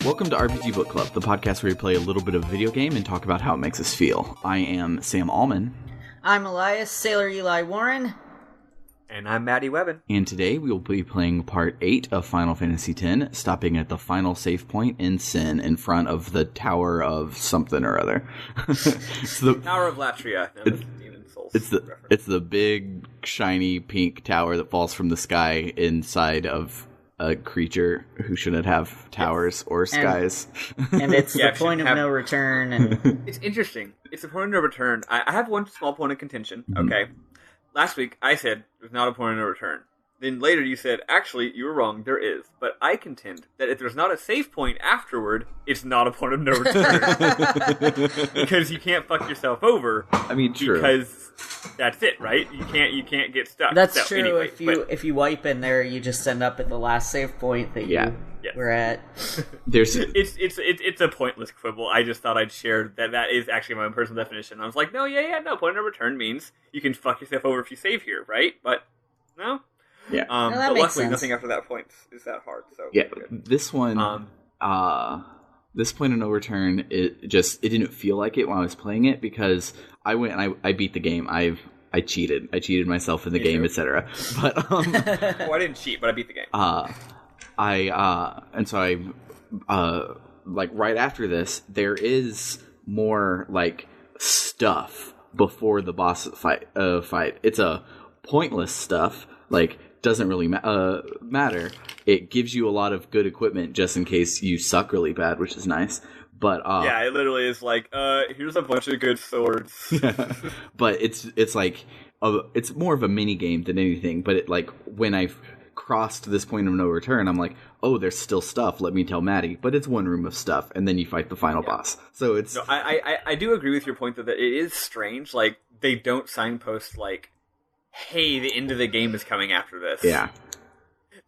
Welcome to RPG Book Club, the podcast where we play a little bit of a video game and talk about how it makes us feel. I am Sam Allman. I'm Elias, Sailor Eli Warren. And I'm Maddie Webbin. And today we will be playing Part 8 of Final Fantasy X, stopping at the final save point in Sin, in front of the Tower of something or other. Tower of Latria. It's the big, shiny, pink tower that falls from the sky inside of a creature who shouldn't have towers or skies. And it's the point of no return. And it's interesting. It's the point of no return. I have one small point of contention, okay? Last week, I said there's not a point of no return. Then later you said, actually, you were wrong, there is. But I contend that if there's not a save point afterward, it's not a point of no return. Because you can't fuck yourself over. I mean, true. Because that's it, right? You can't get stuck. That's so, true. Anyway, if you wipe in there, you just end up at the last save point that you were at. It's a pointless quibble. I just thought I'd share that is actually my own personal definition. I was like, no, point of no return means you can fuck yourself over if you save here, right? But no. Yeah. But luckily, nothing after that point is that hard. So yeah, this one, this point of no return, it didn't feel like it when I was playing it because I went and I beat the game. I cheated myself in the game, etc. But well, I didn't cheat, but I beat the game. And so I like right after this, there is more like stuff before the boss fight. It's a pointless stuff. Like, doesn't really matter. It gives you a lot of good equipment just in case you suck really bad, which is nice. But yeah, it literally is like, here's a bunch of good swords. But it's like it's more of a mini game than anything. But it, like, when I've crossed this point of no return, I'm like, oh, there's still stuff. Let me tell Maddie. But it's one room of stuff, and then you fight the final boss. So it's. No, I do agree with your point that it is strange. Like, they don't signpost like, hey, the end of the game is coming after this. Yeah.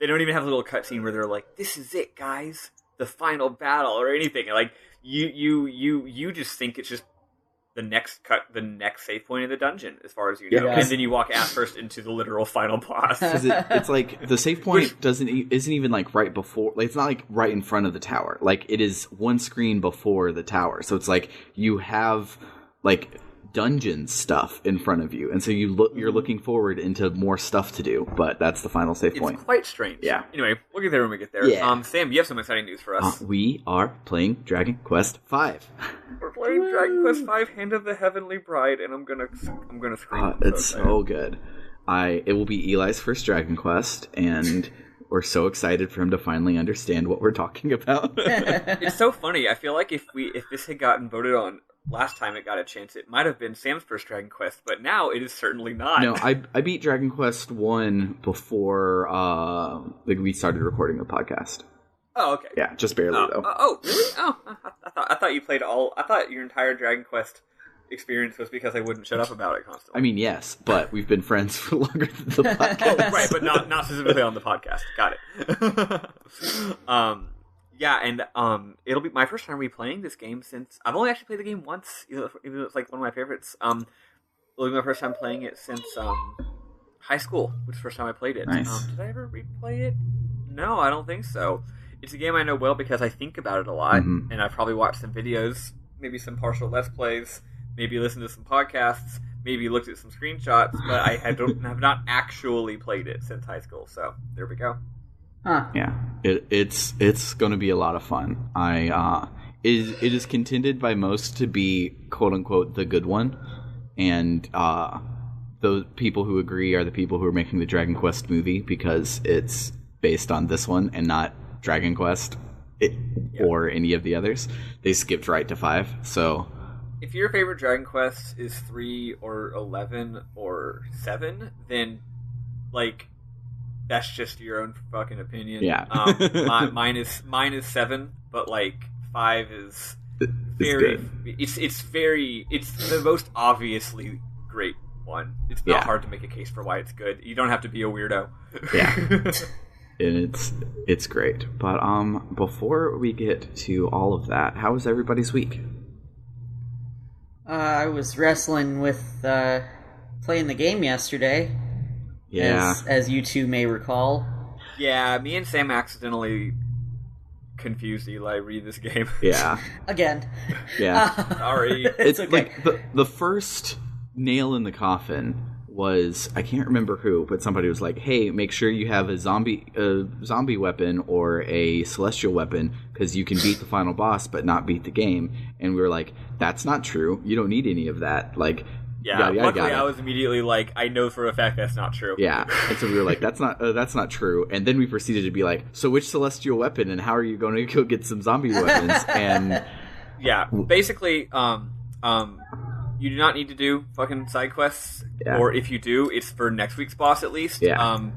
They don't even have a little cutscene where they're like, this is it, guys. The final battle or anything. Like, you just think it's just the next save point in the dungeon, as far as you know. Yeah. And then you walk ass first into the literal final boss. It's like, the save point isn't even like right before, like, it's not like right in front of the tower. Like, it is one screen before the tower. So it's like, you have, like, dungeon stuff in front of you, and so you're looking forward into more stuff to do, but that's the final save point. It's quite strange. Yeah. Anyway, we'll get there when we get there. Yeah. Sam, you have some exciting news for us. We are playing Dragon Quest V. We're playing Dragon Quest V: Hand of the Heavenly Bride, and I'm gonna scream. It's so good. It will be Eli's first Dragon Quest, and we're so excited for him to finally understand what we're talking about. It's so funny. I feel like if this had gotten voted on last time it got a chance, it might have been Sam's first Dragon Quest, but now it is certainly not. No, I beat Dragon Quest 1 before we started recording the podcast. Oh, okay. Yeah, just barely though. Oh, really? Oh, I thought you played all. I thought your entire Dragon Quest experience was because I wouldn't shut up about it constantly. I mean, yes, but we've been friends for longer than the podcast. Right, but not specifically on the podcast. Got it. Yeah, and it'll be my first time replaying this game since I've only actually played the game once, even though it's like one of my favorites. It'll be my first time playing it since high school, which is the first time I played it. Nice. Did I ever replay it? No, I don't think so. It's a game I know well because I think about it a lot, and I've probably watched some videos, maybe some partial Let's Plays, maybe listened to some podcasts, maybe looked at some screenshots, but I have not actually played it since high school, so there we go. Huh. Yeah, it's going to be a lot of fun. It is contended by most to be quote unquote the good one, and those people who agree are the people who are making the Dragon Quest movie because it's based on this one and not Dragon Quest or any of the others. They skipped right to 5. So if your favorite Dragon Quest is 3 or 11 or 7, then like, that's just your own fucking opinion. Yeah. Mine is 7, but like 5 is very. It's the most obviously great one. It's not hard to make a case for why it's good. You don't have to be a weirdo. Yeah. And it's great. But before we get to all of that, how was everybody's week? I was wrestling with playing the game yesterday. Yeah. As you two may recall. Yeah, me and Sam accidentally confused Eli read this game. Yeah. Again. Yeah. Sorry. It's okay. Like, the first nail in the coffin was, I can't remember who, but somebody was like, hey, make sure you have a zombie weapon or a celestial weapon, because you can beat the final boss but not beat the game. And we were like, that's not true. You don't need any of that. Like, yeah, luckily I was immediately like, I know for a fact that's not true. Yeah, and so we were like, that's not true. And then we proceeded to be like, so which celestial weapon, and how are you going to go get some zombie weapons? And yeah, basically, you do not need to do fucking side quests, or if you do, it's for next week's boss at least. Yeah.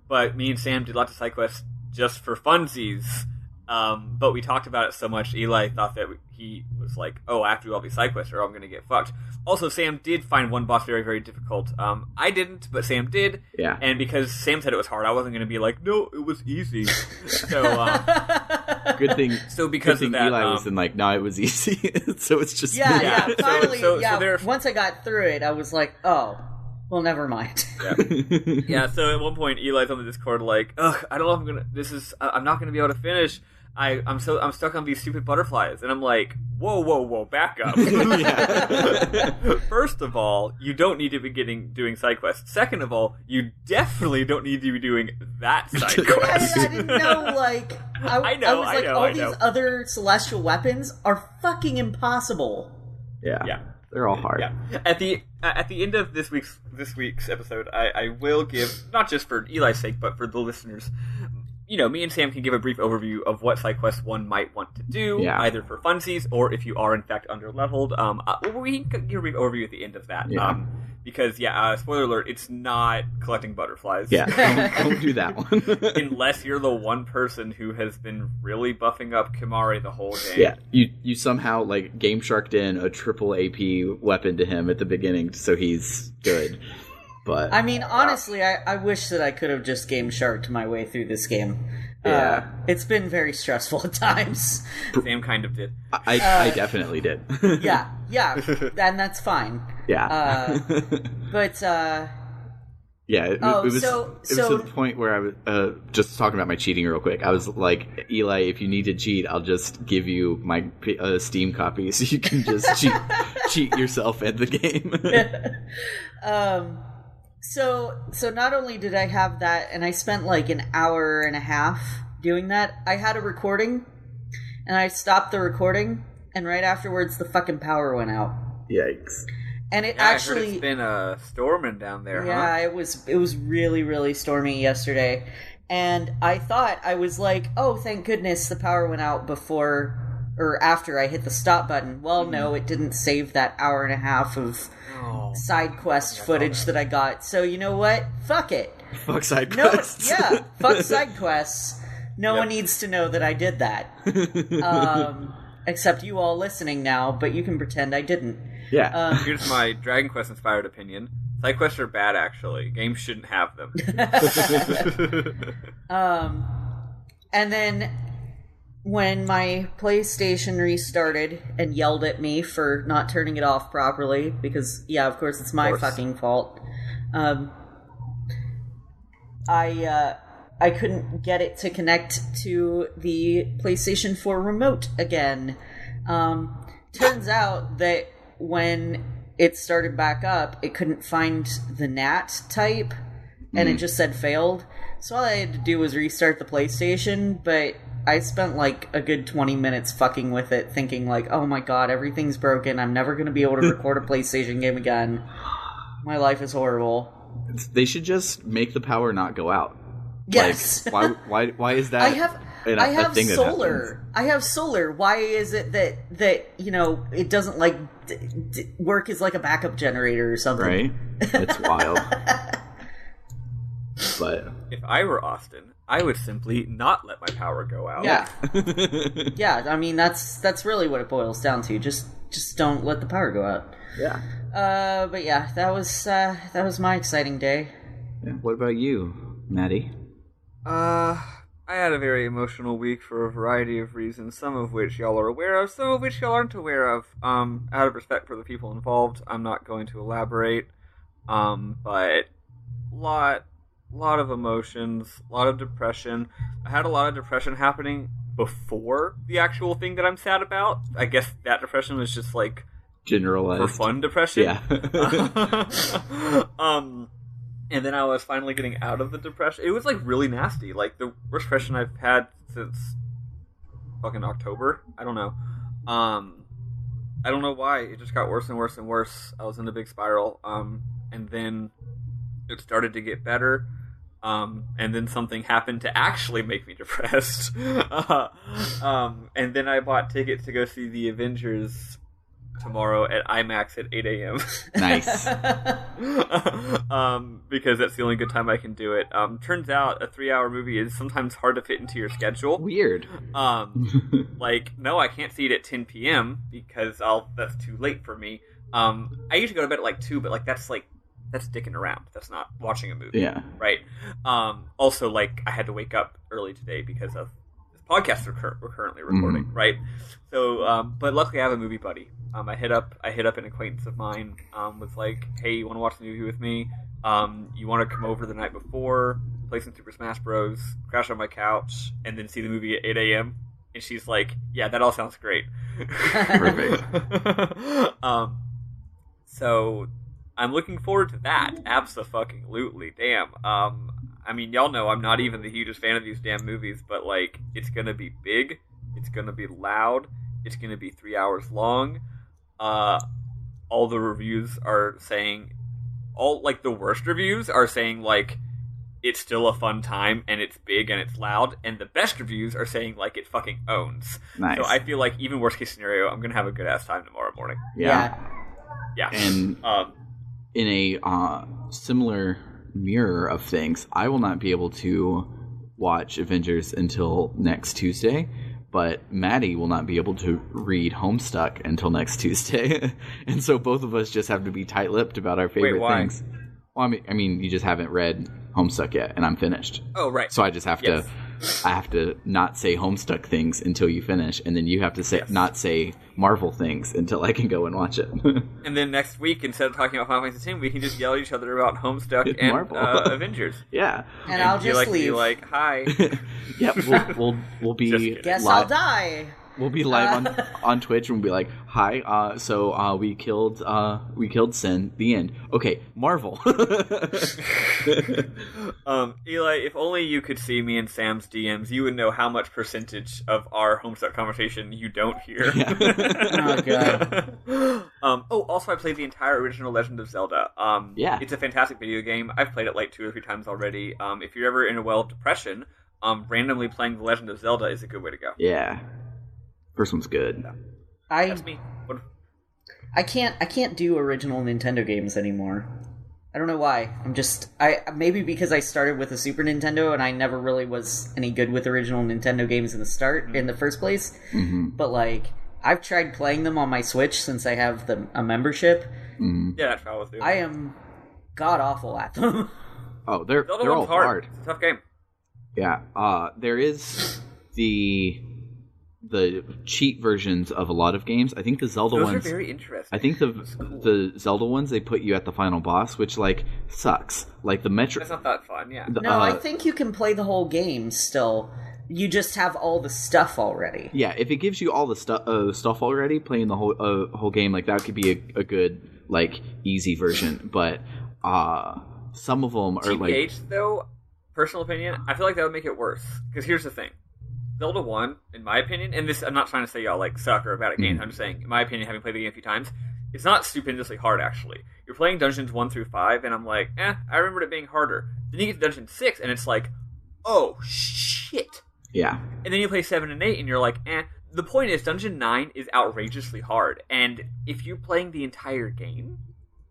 But me and Sam did lots of side quests just for funsies. But we talked about it so much, Eli thought that he was like, oh, I have to do all these side quests or I'm going to get fucked. Also, Sam did find one boss very, very difficult. I didn't, but Sam did. Yeah. And because Sam said it was hard, I wasn't going to be like, no, it was easy. So, good thing. So because good thing of that, Eli was like, no, it was easy. So it's just finally, so once I got through it, I was like, oh, well, never mind. Yeah. So at one point, Eli's on the Discord like, ugh, I don't know if I'm gonna. I'm not gonna be able to finish. I'm stuck on these stupid butterflies, and I'm like, whoa, back up. First of all, you don't need to be doing side quests. Second of all, you definitely don't need to be doing that side quest. I didn't know, like, I was like, all these other celestial weapons are fucking impossible. Yeah. They're all hard. Yeah. At the end of this week's episode, I will give, not just for Eli's sake, but for the listeners, me and Sam can give a brief overview of what side quests one might want to do, either for funsies or if you are in fact underleveled. We can give a brief overview at the end of that. Yeah. Because, spoiler alert, it's not collecting butterflies. Yeah, don't do that one. Unless you're the one person who has been really buffing up Kimari the whole game. Yeah, you somehow, like, Game Sharked in a triple AP weapon to him at the beginning, so he's good. But I mean, honestly, I wish that I could have just Game Sharked my way through this game. Yeah. It's been very stressful at times. Sam kind of did. I definitely did. Yeah, and that's fine. Yeah. But it was to the point where I was just talking about my cheating real quick. I was like, Eli, if you need to cheat, I'll just give you my Steam copy so you can just cheat yourself at the game. So not only did I have that, and I spent like an hour and a half doing that, I had a recording, and I stopped the recording, and right afterwards the fucking power went out. Yikes. And it I heard it's been storming down there, Yeah, huh? it was really, really stormy yesterday. And I thought, I was like, oh, thank goodness the power went out before or after I hit the stop button. Well, no, it didn't save that hour and a half of side quest footage that I got. So you know what? Fuck it. Fuck side quests. Fuck side quests. No one needs to know that I did that. Except you all listening now, but you can pretend I didn't. Yeah. Here's my Dragon Quest inspired opinion. Side quests are bad, actually. Games shouldn't have them. And then when my PlayStation restarted and yelled at me for not turning it off properly, because, of course, it's my fucking fault, I couldn't get it to connect to the PlayStation 4 remote again. Turns out that when it started back up, it couldn't find the NAT type, and it just said failed. So all I had to do was restart the PlayStation, but I spent like a good 20 minutes fucking with it, thinking like, oh my god, everything's broken, I'm never going to be able to record a PlayStation game again. My life is horrible. They should just make the power not go out. Yes. Like, why is that? I have solar. I have solar. Why is it that it doesn't like work as like a backup generator or something? Right? It's wild. But if I were Austin, I would simply not let my power go out. Yeah. Yeah, I mean that's really what it boils down to. Just don't let the power go out. Yeah. But yeah, that was my exciting day. Yeah. What about you, Maddie? I had a very emotional week for a variety of reasons, some of which y'all are aware of, some of which y'all aren't aware of. Out of respect for the people involved, I'm not going to elaborate. But lot of emotions, a lot of depression. I had a lot of depression happening before the actual thing that I'm sad about. I guess that depression was just like generalized for fun depression. Yeah. And then I was finally getting out of the depression. It was like really nasty, like the worst depression I've had since fucking October. I don't know. I don't know why. It just got worse and worse and worse. I was in a big spiral. And then it started to get better. And then something happened to actually make me depressed. And then I bought tickets to go see the Avengers tomorrow at IMAX at 8 a.m. Nice. Because that's the only good time I can do it. Turns out a 3-hour movie is sometimes hard to fit into your schedule. Weird. Like, no, I can't see it at 10 p.m. because that's too late for me. I usually go to bed at like 2, but like that's dicking around. That's not watching a movie. Yeah. Right. Also, like, I had to wake up early today because of this podcast we're currently recording. Mm-hmm. Right. So, but luckily I have a movie buddy. I hit up an acquaintance of mine. Was like, hey, you want to watch the movie with me? You want to come over the night before, play some Super Smash Bros, crash on my couch, and then see the movie at 8 a.m. And she's like, yeah, that all sounds great. Perfect. So I'm looking forward to that. Abso-fucking-lutely. Damn. I mean, y'all know I'm not even the hugest fan of these damn movies, but like, it's gonna be big. It's gonna be loud. It's gonna be 3 hours long. All the reviews are saying, the worst reviews are saying, like, it's still a fun time, and it's big, and it's loud, and the best reviews are saying, like, it fucking owns. Nice. So I feel like, even worst case scenario, I'm gonna have a good-ass time tomorrow morning. Yeah. And in a similar mirror of things, I will not be able to watch Avengers until next Tuesday, but Maddie will not be able to read Homestuck until next Tuesday. And so both of us just have to be tight-lipped about our favorite things. Well, I mean, you just haven't read Homestuck yet, and I'm finished. Oh, right. So I just have to... I have to not say Homestuck things until you finish, and then you have to say not say Marvel things until I can go and watch it. And then next week, instead of talking about Final Fantasy X, we can just yell at each other about Homestuck and Marvel. Avengers. Yeah. And I'll just leave. Be like, hi. Yep, we'll be Guess I'll die. We'll be live on Twitch and we'll be like, hi, so we killed Sin, the end. Okay, Marvel. Eli, if only you could see me in Sam's DMs, you would know how much percentage of our Homestuck conversation you don't hear. Yeah. Oh, God. Also I played the entire original Legend of Zelda. Yeah. It's a fantastic video game. I've played it like 2 or 3 times already. If you're ever in a well of depression, randomly playing the Legend of Zelda is a good way to go. Yeah. First one's good. That's me. I can't do original Nintendo games anymore. I don't know why. Maybe because I started with a Super Nintendo and I never really was any good with original Nintendo games in the first place. Mm-hmm. But like, I've tried playing them on my Switch since I have a membership. Mm-hmm. Yeah, that's what I was doing. I am god awful at them. Oh, they're all hard. It's a tough game. Yeah. There is the cheat versions of a lot of games. I think the Zelda Those ones are very interesting. I think the Zelda ones, they put you at the final boss, which like sucks. Like the Metro. That's not that fun. Yeah. No, I think you can play the whole game still. You just have all the stuff already. Yeah, if it gives you all the stuff already, playing the whole game, like that could be a good like easy version. But some of them are like TBH, though, personal opinion, I feel like that would make it worse. Because here's the thing. Zelda 1, in my opinion, and this, I'm not trying to say y'all like suck or are bad at games, I'm just saying, in my opinion, having played the game a few times, it's not stupendously hard, actually. You're playing Dungeons 1 through 5, and I'm like, I remembered it being harder. Then you get to Dungeon 6, and it's like, oh, shit. Yeah. And then you play 7 and 8, and you're like, The point is, Dungeon 9 is outrageously hard, and if you're playing the entire game,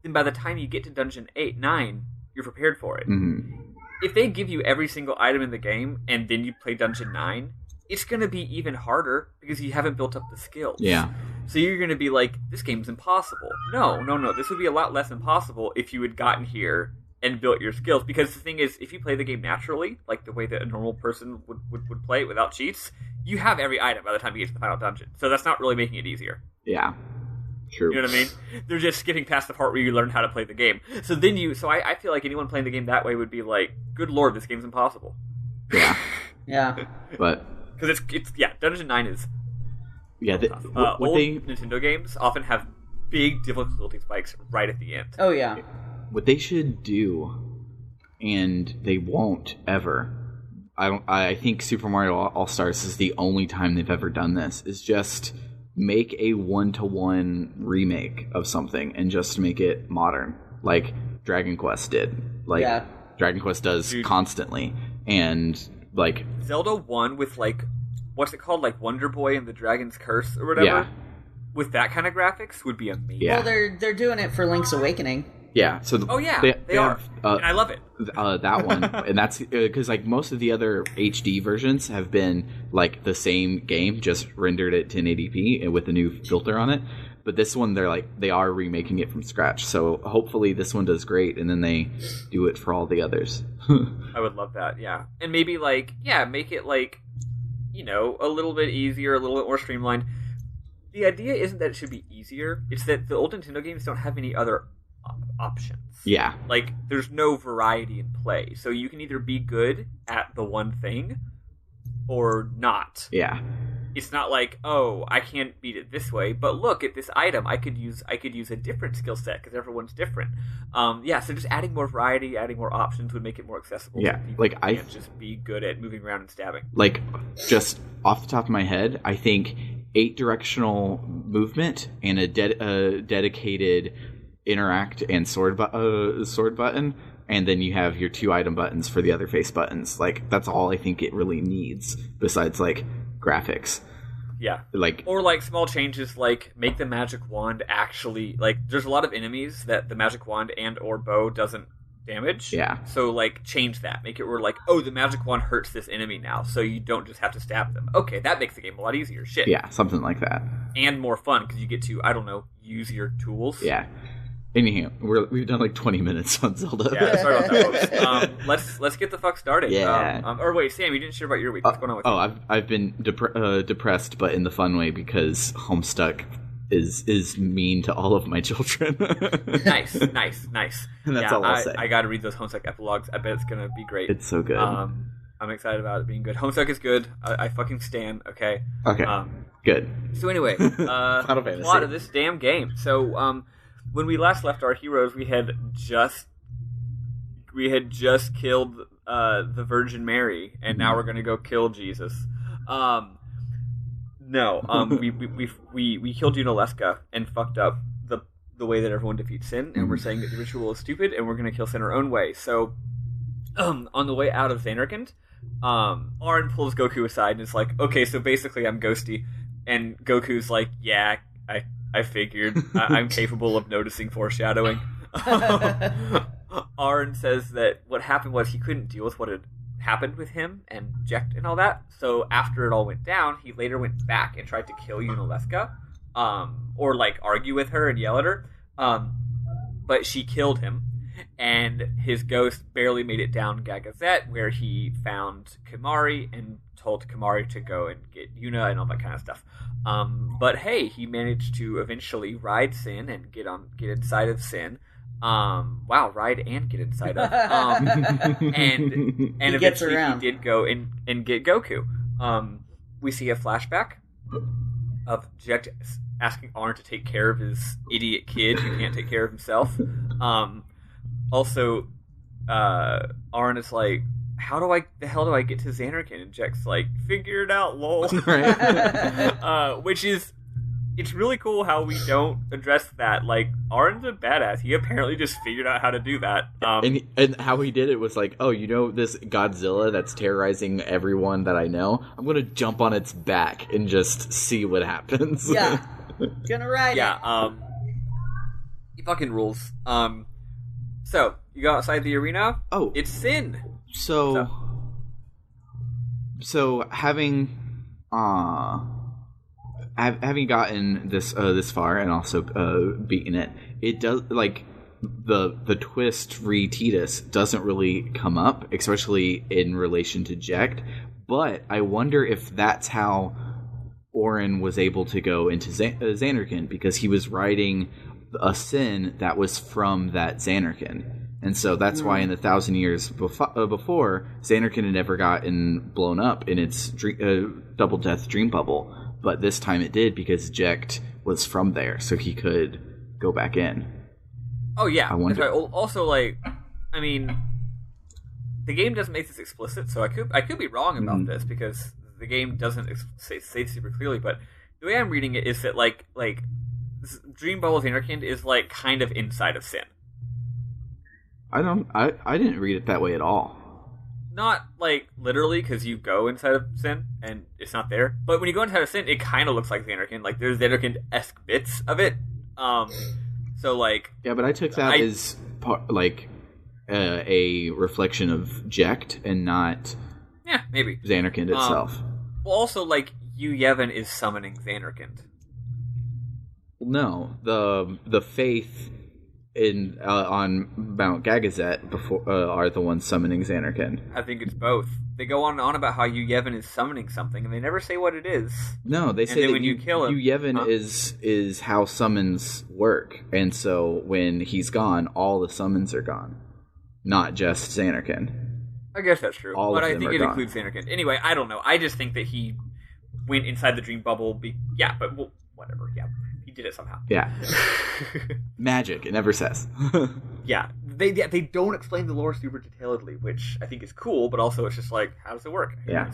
then by the time you get to Dungeon 9, you're prepared for it. Mm-hmm. If they give you every single item in the game, and then you play Dungeon 9, it's going to be even harder because you haven't built up the skills. Yeah. So you're going to be like, this game's impossible. No. This would be a lot less impossible if you had gotten here and built your skills. Because the thing is, if you play the game naturally, like the way that a normal person would play it without cheats, you have every item by the time you get to the final dungeon. So that's not really making it easier. Yeah. True. You know what I mean? They're just skipping past the part where you learn how to play the game. So then I feel like anyone playing the game that way would be like, good lord, this game's impossible. Yeah. Yeah. But Because Dungeon 9 is What old they Nintendo games often have big difficulty spikes right at the end. Oh yeah. what they should do, and they won't ever. I think Super Mario All Stars is the only time they've ever done this. Is just make a 1-to-1 remake of something and just make it modern, like Dragon Quest did. Like Dragon Quest does constantly, and like Zelda 1 with like what's it called, like Wonder Boy and the Dragon's Curse or whatever. Yeah. With that kind of graphics would be amazing. Yeah. Well, they're doing it for Link's Awakening. Yeah. So they are, and I love it. That one, and that's because like most of the other HD versions have been like the same game, just rendered at 1080p and with a new filter on it. But this one, they are remaking it from scratch. So hopefully this one does great, and then they do it for all the others. I would love that. Yeah, and maybe make it a little bit easier, a little bit more streamlined. The idea isn't that it should be easier. It's that the old Nintendo games don't have any other options. Yeah. Like, there's no variety in play. So you can either be good at the one thing or not. Yeah. It's not like, oh, I can't beat it this way, but look at this item. I could use a different skill set because everyone's different. So just adding more variety, adding more options would make it more accessible. Yeah, to people like who can't just be good at moving around and stabbing. Like, just off the top of my head, I think 8 directional movement and a dedicated interact and sword button, and then you have your 2 item buttons for the other face buttons. Like, that's all I think it really needs besides like graphics. Yeah. Or small changes like make the magic wand actually, there's a lot of enemies that the magic wand and or bow doesn't damage. Yeah. So change that. Make it where the magic wand hurts this enemy now, so you don't just have to stab them. Okay, that makes the game a lot easier. Shit. Yeah, something like that. And more fun because you get to, I don't know, use your tools. Yeah. Anyhow, we've done 20 minutes on Zelda. Yeah, sorry about that, folks. Let's get the fuck started. Yeah. Or wait, Sam, you didn't share about your week. What's going on with you? I've been depressed, but in the fun way, because Homestuck is mean to all of my children. Nice. And that's all I'll say. I got to read those Homestuck epilogues. I bet it's gonna be great. It's so good. I'm excited about it being good. Homestuck is good. I fucking stan. Okay. Okay. Good. So anyway, Final Fantasy. plot of this damn game. So when we last left our heroes, we had just killed the Virgin Mary, and now we're gonna go kill Jesus. No, we killed Unalesca and fucked up the way that everyone defeats sin, and we're saying that the ritual is stupid, and we're gonna kill sin our own way. So, on the way out of Xanarkand, Auron pulls Goku aside and is like, "Okay, so basically I'm ghosty," and Goku's like, "Yeah, I figured. I'm capable of noticing foreshadowing." Auron says that what happened was he couldn't deal with what had happened with him and Jecht and all that. So after it all went down, he later went back and tried to kill Unalesca, or argue with her and yell at her. But she killed him, and his ghost barely made it down Gagazet, where he found Kimahri and told Kimahri to go and get Yuna and all that kind of stuff. But hey, he managed to eventually ride Sin and get inside of Sin. Ride and get inside of. And eventually he did go and get Goku. We see a flashback of Jecht asking Auron to take care of his idiot kid who can't take care of himself. Also, Auron is like, the hell do I get to Xanarkand? And Jecht's like, figure it out, lol. Which is, it's really cool how we don't address that. Auron's a badass. He apparently just figured out how to do that. And how he did it was like, oh, this Godzilla that's terrorizing everyone that I know? I'm going to jump on its back and just see what happens. Yeah. Gonna ride it. Yeah, he fucking rules. So, you go outside the arena? Oh. It's Sin! So having gotten this far and also beaten it does, the twist re Tidus doesn't really come up, especially in relation to Jecht. But I wonder if that's how Auron was able to go into Xanarkand, because he was riding a Sin that was from that Xanarkand. And so that's why in the 1,000 years before, Xanarkand had never gotten blown up in its double death dream bubble. But this time it did because Jecht was from there, so he could go back in. Oh, yeah. I wonder. Right. Also, like, I mean, the game doesn't make this explicit, so I could be wrong about this because the game doesn't say super clearly, but the way I'm reading it is that, like Dream Bubble Xanarkand is, like, kind of inside of Sin. I didn't read it that way at all. Not, like, literally, because you go inside of Sin, and it's not there. But when you go inside of Sin, it kind of looks like Xanarkand. Like, there's Xanarkand-esque bits of it. So, like... Yeah, but I took that as, a reflection of Jecht, and not... Yeah, maybe. Xanarkand itself. Well, also, like, Yu Yevon is summoning Xanarkand. No, the faith... on Mount Gagazet before are the ones summoning Xanarkand. I think it's both. They go on and on about how Yu Yevon is summoning something, and they never say what it is. No, they say that when you kill him, Yu Yevon is how summons work, and so when he's gone, all the summons are gone, not just Xanarkand. I guess that's true, but I think it includes Xanarkand. Anyway, I don't know. I just think that he went inside the dream bubble. Whatever. Yeah. He did it somehow. Yeah. Magic. It never says. Yeah. They don't explain the lore super detailedly, which I think is cool, but also it's just like, how does it work? Yeah.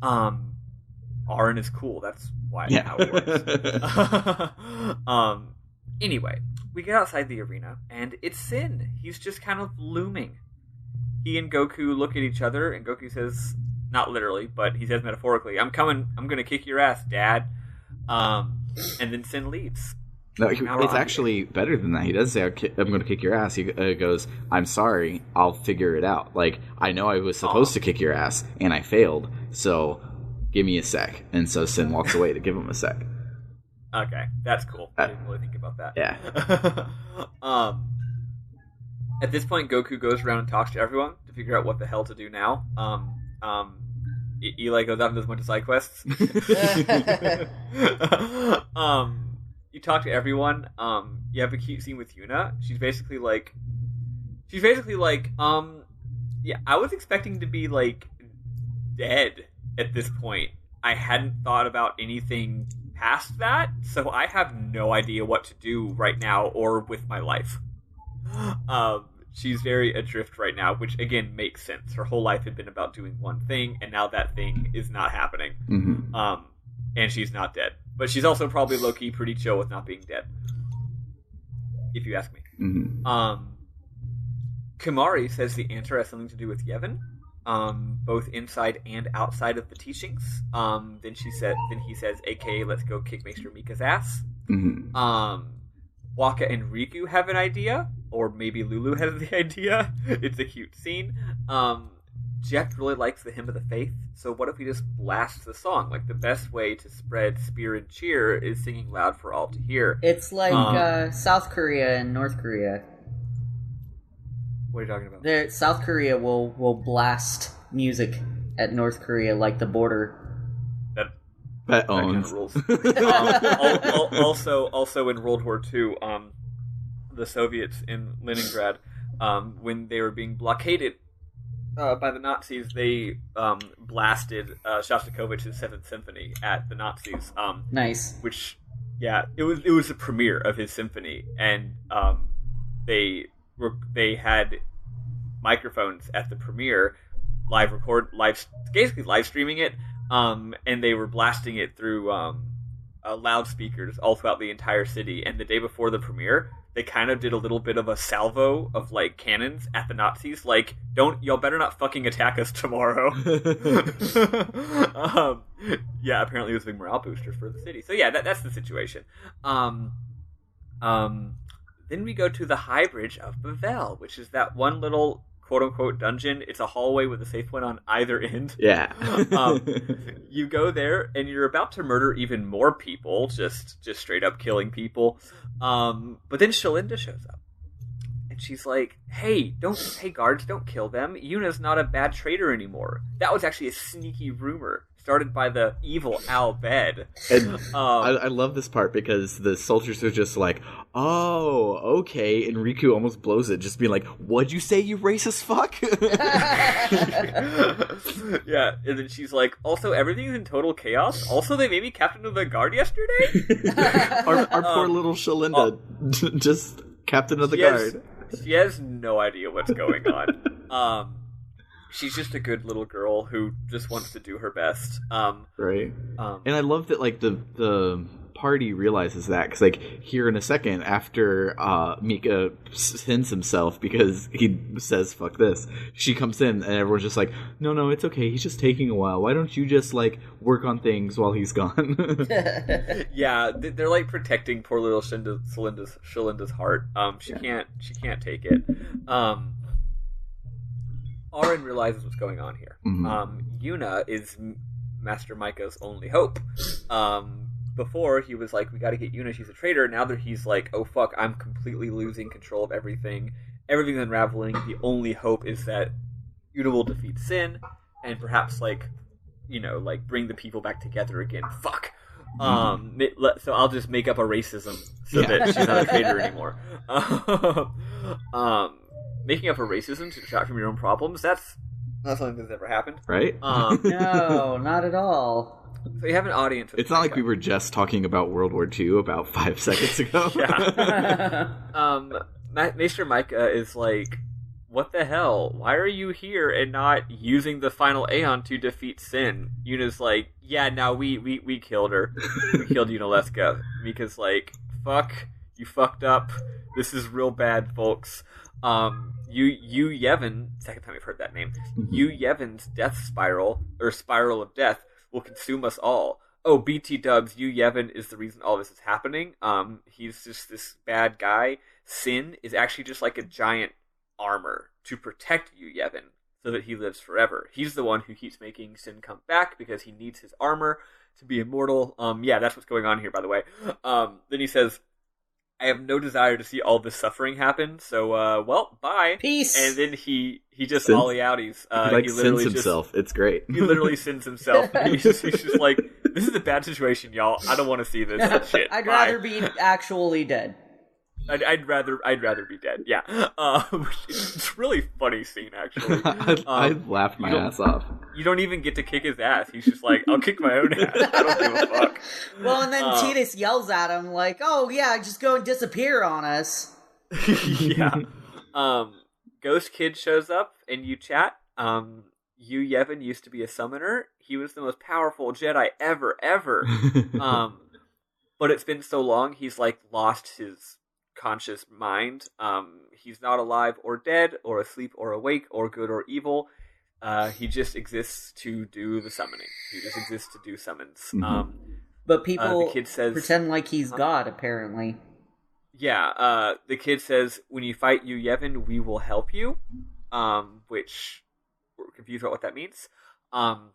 Arn is cool. That's how it works. Anyway, we get outside the arena, and it's Sin. He's just kind of looming. He and Goku look at each other, and Goku says, not literally, but he says metaphorically, I'm coming, I'm going to kick your ass, Dad. And then Sin leaves. No, it's actually better than that. He doesn't say, I'm going to kick your ass. He goes, I'm sorry, I'll figure it out. Like, I know I was supposed to kick your ass, and I failed, so give me a sec. And so Sin walks away to give him a sec. Okay, that's cool. I didn't really think about that. Yeah. At this point, Goku goes around and talks to everyone to figure out what the hell to do now. Eli goes out and does a bunch of side quests. You talk to everyone. You have a cute scene with Yuna. She's basically like, yeah, I was expecting to be, like, dead at this point. I hadn't thought about anything past that, so I have no idea what to do right now or with my life. She's very adrift right now, which, again, makes sense. Her whole life had been about doing one thing, and now that thing is not happening. Mm-hmm. And she's not dead. But she's also probably low-key pretty chill with not being dead, if you ask me. Mm-hmm. Kimari says the answer has something to do with Yevon, both inside and outside of the teachings. Then he says, "AKA, let's go kick Maester Mika's ass." Mm-hmm. Waka and Riku have an idea, or maybe Lulu has the idea. It's a cute scene. Jecht really likes the Hymn of the Faith, so what if we just blast the song? Like, the best way to spread spear and cheer is singing loud for all to hear. It's like South Korea and North Korea. What are you talking about? South Korea will blast music at North Korea like the border. That owns. Kind of rules. Also in World War II, the Soviets in Leningrad, when they were being blockaded by the Nazis, they blasted Shostakovich's Seventh Symphony at the Nazis. Nice. Which, yeah, it was the premiere of his symphony, and they had microphones at the premiere, basically live streaming it. And they were blasting it through loudspeakers all throughout the entire city. And the day before the premiere, they kind of did a little bit of a salvo of, like, cannons at the Nazis. Like, y'all better not fucking attack us tomorrow. Yeah, apparently it was a big morale booster for the city. So yeah, that's the situation. Then we go to the High Bridge of Bavel, which is that one little quote-unquote dungeon. It's a hallway with a safe point on either end. Yeah. You go there, and you're about to murder even more people, just straight up killing people. But then Shalinda shows up. And she's like, hey, guards, don't kill them. Yuna's not a bad traitor anymore. That was actually a sneaky rumor started by the evil Al Bhed. And I love this part because the soldiers are just like, oh, okay, and Riku almost blows it, just being like, what'd you say, you racist fuck? Yeah, and then she's like, also, everything's in total chaos. Also, they made me captain of the guard yesterday? our poor little Shalinda, just captain of the guard. She has no idea what's going on. She's just a good little girl who just wants to do her best. Right. And I love that, like, the party realizes that, because, like, here in a second, after Mika sends himself because he says, fuck this, she comes in, and everyone's just like, no, it's okay, he's just taking a while. Why don't you just, like, work on things while he's gone? Yeah, they're, like, protecting poor little Shalinda's heart. She can't take it. Auron realizes what's going on here. Mm-hmm. Yuna is Master Micah's only hope. Before, he was like, we gotta get Yuna, she's a traitor. Now that he's like, oh fuck, I'm completely losing control of everything. Everything's unraveling. The only hope is that Yuna will defeat Sin, and perhaps, like, you know, like, bring the people back together again. Fuck! So I'll just make up a racism so that she's not a traitor anymore. Making up a racism to distract from your own problems, that's not something that's ever happened. Right? No, not at all. So you have an audience. It's not like we were just talking about World War II about 5 seconds ago. Yeah. Maester Micah is like, what the hell? Why are you here and not using the final Aeon to defeat Sin? Yuna's like, yeah, no, we killed her. We killed Yunalesca. Mika's like, fuck, you fucked up. This is real bad, folks. Yu Yevon, second time we've heard that name, Yu Yevon's death spiral, or spiral of death, will consume us all. Oh, BT dubs, Yu Yevon is the reason all this is happening. He's just this bad guy. Sin is actually just like a giant armor to protect Yu Yevon so that he lives forever. He's the one who keeps making Sin come back because he needs his armor to be immortal. Yeah, that's what's going on here, by the way. Then he says, I have no desire to see all this suffering happen, so, well, bye. Peace! And then he just ollie outies. He sins himself. It's great. He literally sins himself. He's just like, this is a bad situation, y'all. I don't want to see this shit. I'd rather be actually dead. I'd rather be dead. Yeah. It's a really funny scene, actually. I laughed my ass off. You don't even get to kick his ass. He's just like, I'll kick my own ass. I don't give a fuck. Well, and then Tidus yells at him like, oh yeah, just go and disappear on us. Yeah. Ghost Kid shows up and you chat. Yu Yevon used to be a summoner. He was the most powerful Jedi ever. But it's been so long, he's like lost his conscious mind. He's not alive or dead or asleep or awake or good or evil. He just exists to do the summoning. He just exists to do summons. But people the kid says, pretend like he's God, apparently. Yeah, the kid says, when you fight Yu Yevon, we will help you. Which, we're confused about what that means. And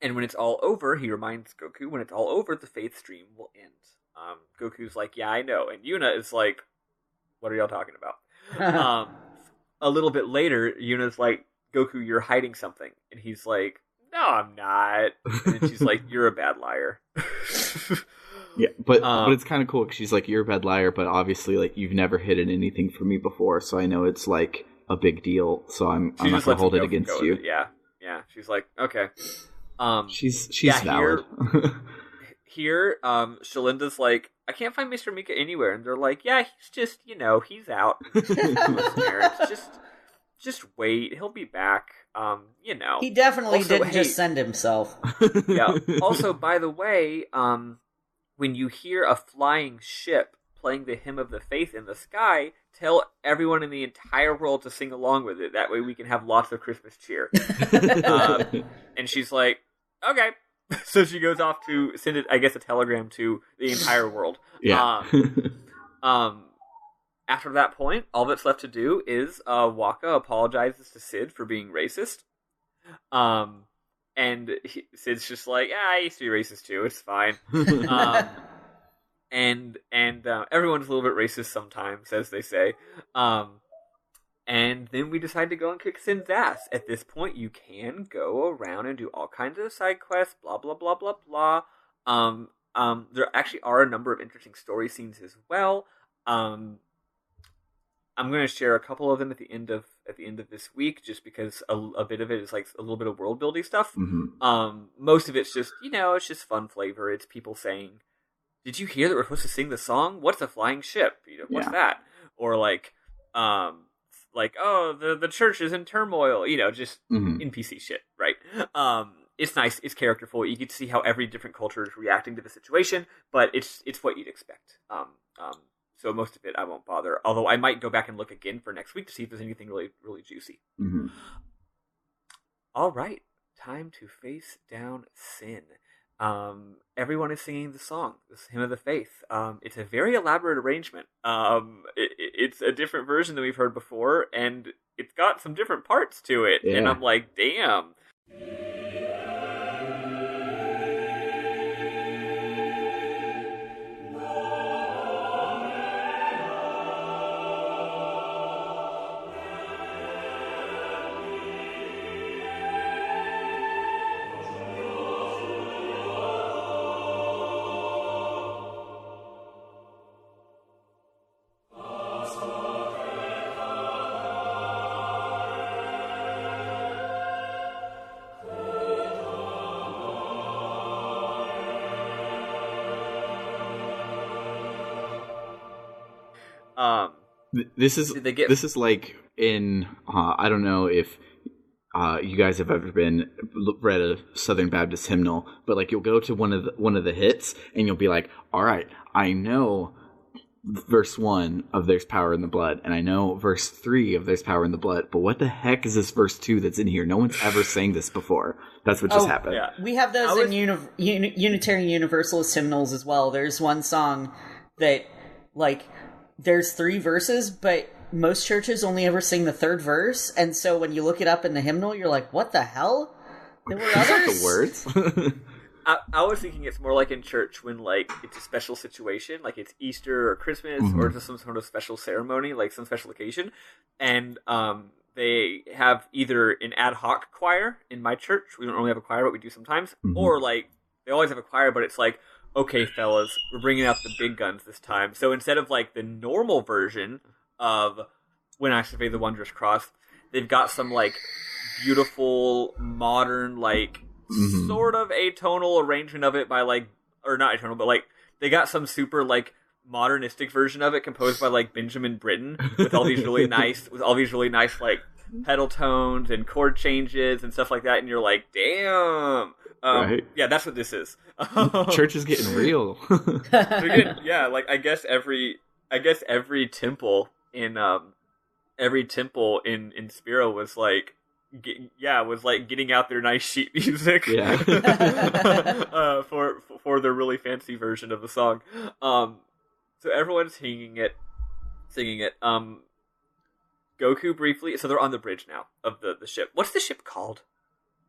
when it's all over, he reminds Goku, when it's all over, the faith stream will end. Goku's like, yeah, I know. And Yuna is like, what are y'all talking about? A little bit later, Yuna's like, Goku, you're hiding something. And he's like, no, I'm not. And then she's like, you're a bad liar. Yeah, but it's kind of cool because she's like, you're a bad liar, but obviously, like, you've never hidden anything from me before, so I know it's, like, a big deal, so I'm not going to hold it against you. Yeah. She's like, okay. She's valid. Here, Shalinda's like, I can't find Mr. Mika anywhere. And they're like, yeah, he's just, he's out. Just wait. He'll be back. He definitely also, didn't just send himself. Yeah. Also, by the way, when you hear a flying ship playing the Hymn of the Faith in the sky, tell everyone in the entire world to sing along with it. That way we can have lots of Christmas cheer. And she's like, okay. So she goes off to send it, I guess, a telegram to the entire world. Yeah. After that point, all that's left to do is Waka apologizes to Sid for being racist. And Sid's just like, I used to be racist too. It's fine. And everyone's a little bit racist sometimes, as they say. And then we decided to go and kick Sin's ass. At this point, you can go around and do all kinds of side quests, blah, blah, blah, blah, blah. There actually are a number of interesting story scenes as well. I'm going to share a couple of them at the end of this week, just because a bit of it is like a little bit of world building stuff. Mm-hmm. Most of it's just, it's just fun flavor. It's people saying, "Did you hear that we're supposed to sing the song? What's a flying ship? What's that?" Or like, oh, the church is in turmoil. Just NPC shit, right? It's nice. It's characterful. You get to see how every different culture is reacting to the situation, but it's what you'd expect. So most of it I won't bother. Although I might go back and look again for next week to see if there's anything really, really juicy. Mm-hmm. All right, time to face down Sin. Everyone is singing the song, this Hymn of the Faith. It's a very elaborate arrangement. It's a different version than we've heard before, and it's got some different parts to it. Yeah. And I'm like, damn. This is like in I don't know if you guys have ever read a Southern Baptist hymnal, but like you'll go to one of the hits and you'll be like, all right, I know verse 1 of There's Power in the Blood, and I know verse 3 of There's Power in the Blood, but what the heck is this verse 2 that's in here? No one's ever sang this before. That's what just happened. Yeah. We have those in Unitarian Universalist hymnals as well. There's one song that, like, there's 3 verses, but most churches only ever sing the 3rd verse, and so when you look it up in the hymnal, you're like, what the hell? There were others? The words? I was thinking it's more like in church when, like, it's a special situation, like it's Easter or Christmas or just some sort of special ceremony, like some special occasion, and they have either an ad hoc choir. In my church, we don't really have a choir, but we do sometimes, or like they always have a choir, but it's like, okay, fellas, we're bringing out the big guns this time. So instead of like the normal version of When I Survey the Wondrous Cross, they've got some like beautiful modern like sort of atonal arrangement of it by like, or not atonal, but like they got some super like modernistic version of it composed by like Benjamin Britten with all these really nice like pedal tones and chord changes and stuff like that, and you're like, damn. Right. Yeah, that's what this is. Church is getting real. Yeah, like I guess every temple in Spiro was like getting out their nice sheet music for their really fancy version of the song. So everyone's singing it. Goku briefly. So they're on the bridge now of the ship. What's the ship called?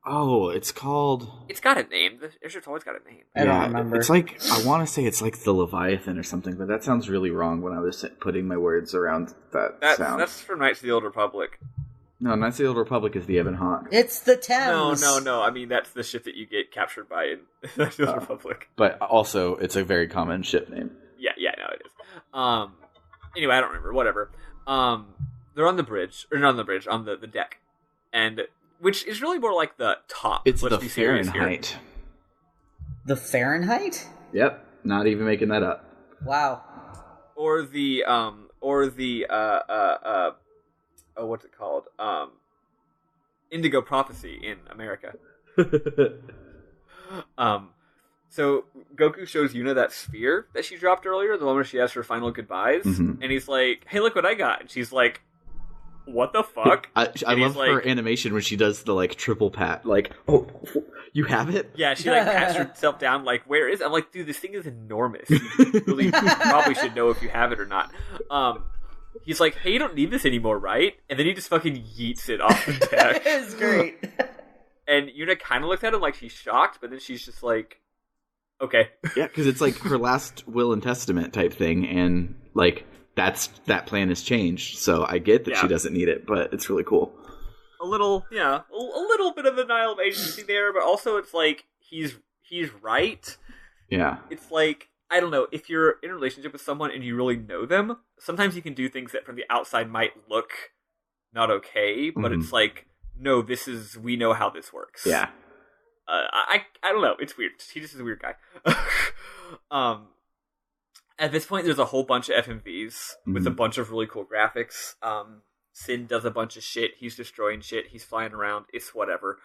Oh, it's called... It's got a name. The ship's always got a name. I don't remember. It's like, I want to say it's like the Leviathan or something, but that sounds really wrong when I was putting my words around that sound. That's from Knights of the Old Republic. No, Knights of the Old Republic is the Ebon Hawk. It's the Thames. No. I mean, that's the ship that you get captured by in Knights of the Old Republic. But also, it's a very common ship name. Yeah, no, it is. Anyway, I don't remember. Whatever. They're on the bridge, or not on the bridge, on the deck, and which is really more like the top. It's the Fahrenheit. The Fahrenheit? Yep, not even making that up. Wow. Or the what's it called? Indigo Prophecy in America. So Goku shows Yuna that sphere that she dropped earlier, the one where she has her final goodbyes, and he's like, "Hey, look what I got!" And she's like, "What the fuck?" I love her animation when she does the like triple pat, like, "Oh, you have it?" Yeah, she like pats herself down, like, "Where is it?" I'm like, "Dude, this thing is enormous. You really probably should know if you have it or not." He's like, "Hey, you don't need this anymore, right?" And then he just fucking yeets it off the deck. It's great. And Yuna kind of looks at him like she's shocked, but then she's just like, okay. Yeah, because it's like her last will and testament type thing, and like that plan has changed. So I get that she doesn't need it, but it's really cool. A little bit of denial of agency there, but also it's like he's right. Yeah. It's like, I don't know, if you're in a relationship with someone and you really know them, sometimes you can do things that from the outside might look not okay, but it's like, no, we know how this works. Yeah. I don't know, it's weird. He just is a weird guy. At this point, there's a whole bunch of FMVs with a bunch of really cool graphics. Sin does a bunch of shit. He's destroying shit. He's flying around. It's whatever.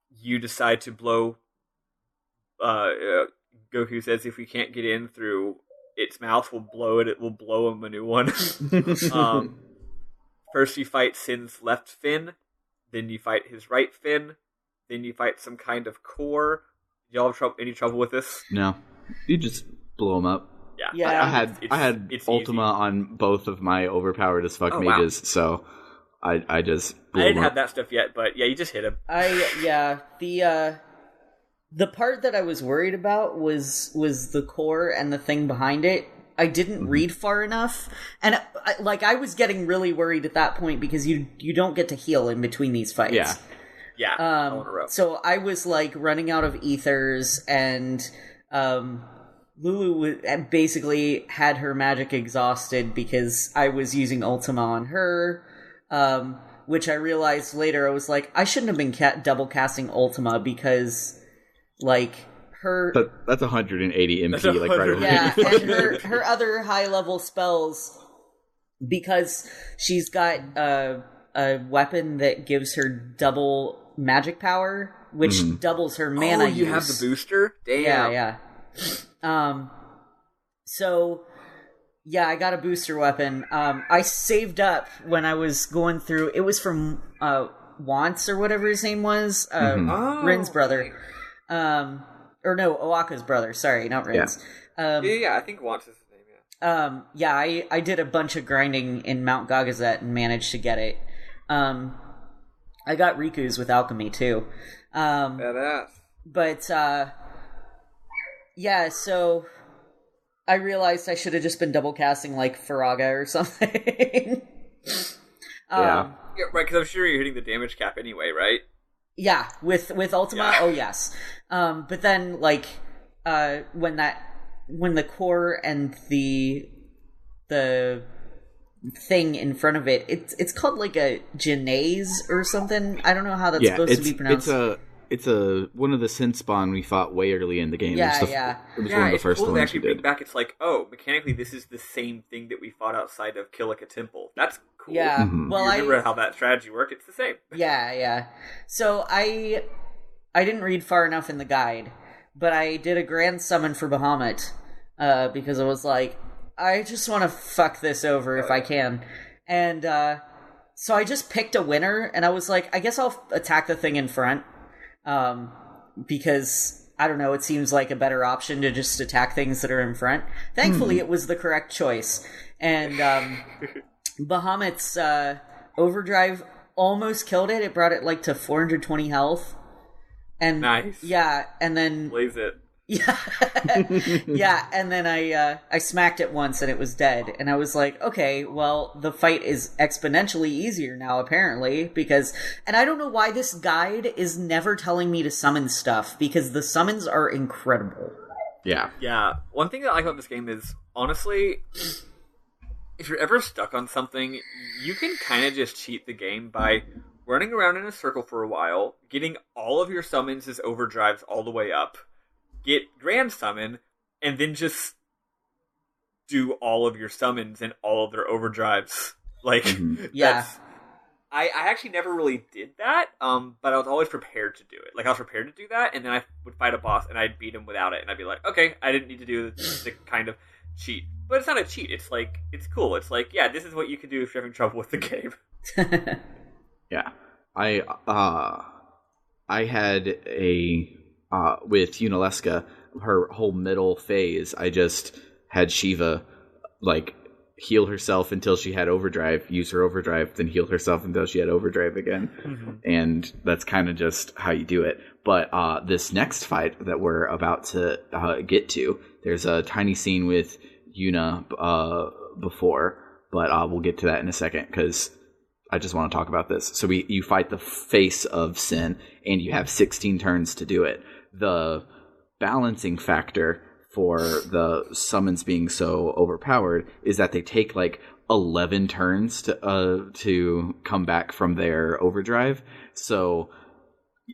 You decide to blow... Goku says if we can't get in through its mouth, we'll blow it. It will blow him a new one. First you fight Sin's left fin. Then you fight his right fin. Then you fight some kind of core. Y'all have any trouble with this? No. You just blow him up. Yeah. I had Ultima easy. on both of my overpowered as fuck mages, so I just blew I didn't him have up. that stuff yet, but yeah, you just hit him. The part that I was worried about was the core and the thing behind it. I didn't read far enough, and I was getting really worried at that point because you don't get to heal in between these fights. Yeah. All in a row. So I was like running out of ethers, and Lulu basically had her magic exhausted because I was using Ultima on her, which I realized later. I was like, I shouldn't have been double casting Ultima because, like, her... That's 180 MP, like, right away. Yeah, and her other high-level spells, because she's got a weapon that gives her double magic power, which doubles her mana use. You have the booster? Damn. Yeah. So, yeah, I got a booster weapon. I saved up when I was going through... It was from Wants, or whatever his name was. Rin's brother. Or no, Owaka's brother. Sorry, not Rin's. Yeah, I think Wants is his name, yeah, I did a bunch of grinding in Mount Gagazet and managed to get it. I got Riku's with alchemy, too. Badass. But, yeah, so I realized I should have just been double casting, like, Faraga or something. Yeah, right, because I'm sure you're hitting the damage cap anyway, right? Yeah, with Ultima, oh yes. But then, like, when the core and the thing in front of it, it's called like a genase or something. I don't know how that's supposed to be pronounced. It's one of the synth spawn we fought way early in the game. Yeah, it was one of the first cool ones actually we did. bring back. It's like, oh, mechanically, this is the same thing that we fought outside of Kilika Temple. That's cool. Yeah, well, you remember how that strategy worked? It's the same. Yeah. So I didn't read far enough in the guide, but I did a grand summon for Bahamut because I was like, I just want to fuck this over if I can, and so I just picked a winner, and I was like, I guess I'll attack the thing in front. Because, I don't know, it seems like a better option to just attack things that are in front. Thankfully, it was the correct choice. And Bahamut's overdrive almost killed it. It brought it, like, to 420 health. And nice. Yeah, and then... Blaze it. Yeah, yeah, and then I smacked it once and it was dead, and I was like, okay, well, the fight is exponentially easier now, apparently, because, and I don't know why this guide is never telling me to summon stuff, because the summons are incredible. Yeah. One thing that I like about this game is, honestly, if you're ever stuck on something, you can kind of just cheat the game by running around in a circle for a while, getting all of your summons as overdrives all the way up, get Grand Summon, and then just do all of your summons and all of their overdrives. Like, yeah. I actually never really did that, but I was always prepared to do it. Like, I was prepared to do that, and then I would fight a boss, and I'd beat him without it, and I'd be like, okay, I didn't need to do the kind of cheat. But it's not a cheat. It's like, it's cool. It's like, yeah, this is what you can do if you're having trouble with the game. Yeah. I had a... with Unalesca, her whole middle phase, I just had Shiva, like, heal herself until she had overdrive, use her overdrive, then heal herself until she had overdrive again. And that's kind of just how you do it. But this next fight that we're about to get to, there's a tiny scene with Yuna before, but we'll get to that in a second because I just want to talk about this. So you fight the face of Sin, and you have 16 turns to do it. The balancing factor for the summons being so overpowered is that they take like 11 turns to come back from their overdrive. So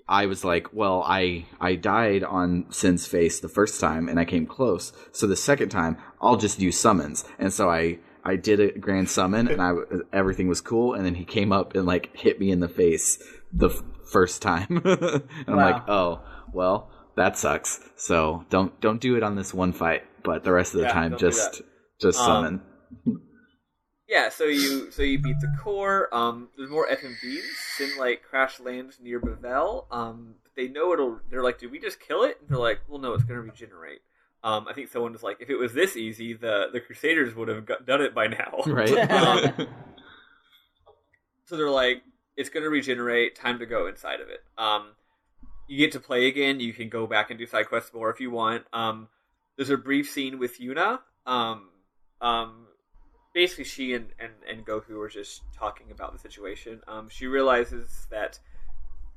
I was like, well, I died on Sin's face the first time, and I came close. So the second time, I'll just use summons. And so I did a grand summon, and everything was cool. And then he came up and like hit me in the face the first time. And I'm like, oh, well, that sucks. So don't do it on this one fight, but the rest of the time, just summon. Yeah, so you beat the core. There's more FMVs. Sin like crash lands near Bavel. But they know they're like, did we just kill it? And they're like, well, no, it's gonna regenerate. I think someone was like, if it was this easy, the Crusaders would have done it by now. Right. So they're like, it's gonna regenerate. Time to go inside of it. You get to play again. You can go back and do side quests more if you want. There's a brief scene with Yuna. Basically, she and Goku are just talking about the situation. She realizes that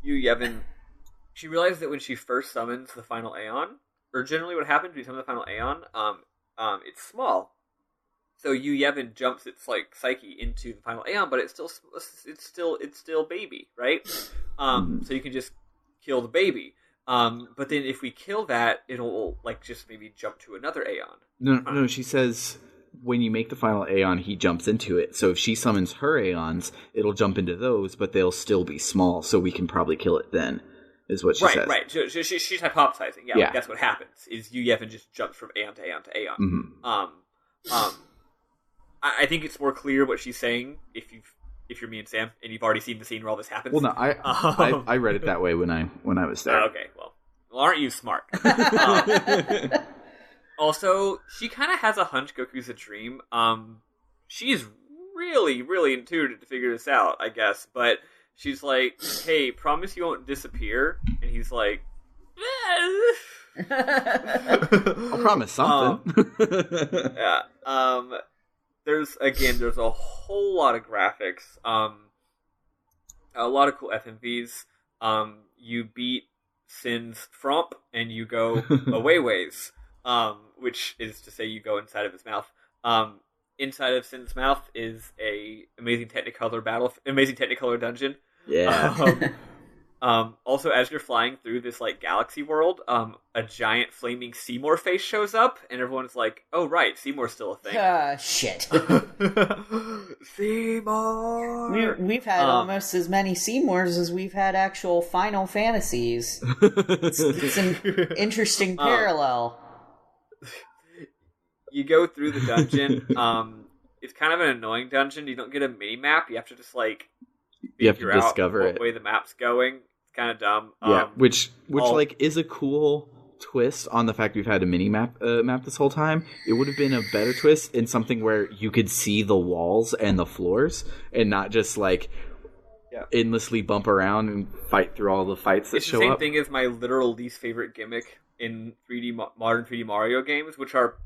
she realizes that when she first summons the final Aeon, or generally what happens when you summon the final Aeon, it's small. So Yevon jumps its like psyche into the final Aeon, but it's still baby, right? So you can just kill the baby. But then if we kill that, it'll like just maybe jump to another Aeon. No, she says when you make the final Aeon, he jumps into it. So if she summons her Aeons, it'll jump into those, but they'll still be small, so we can probably kill it then, is what she says. Right. She's hypothesizing. Yeah. Like that's what happens, is Yevon just jumps from Aeon to Aeon to Aeon. Mm-hmm. I think it's more clear what she's saying if you're me and Sam, and you've already seen the scene where all this happens. Well, no, I read it that way when I was there. Okay, well, aren't you smart? Also, she kind of has a hunch Goku's a dream. She's really, really intuitive to figure this out, I guess. But she's like, hey, promise you won't disappear. And he's like, I'll promise something. Yeah. There's a whole lot of graphics. A lot of cool FMVs. You beat Sin's Fromp, and you go away ways. Which is to say you go inside of his mouth. Inside of Sin's mouth is a amazing Technicolor dungeon. Yeah. Also, as you're flying through this like galaxy world, a giant flaming Seymour face shows up, and everyone's like, "Oh right, Seymour's still a thing." Shit. Seymour. We've had almost as many Seymours as we've had actual Final Fantasies. It's an interesting parallel. You go through the dungeon. It's kind of an annoying dungeon. You don't get a mini map. You have to just like figure out what way the map's going. It's kind of dumb. Yeah, which like is a cool twist on the fact we've had a mini map this whole time. It would have been a better twist in something where you could see the walls and the floors, and not just like endlessly bump around and fight through all the fights that show up. It's the same thing as my literal least favorite gimmick in modern 3D Mario games, which are,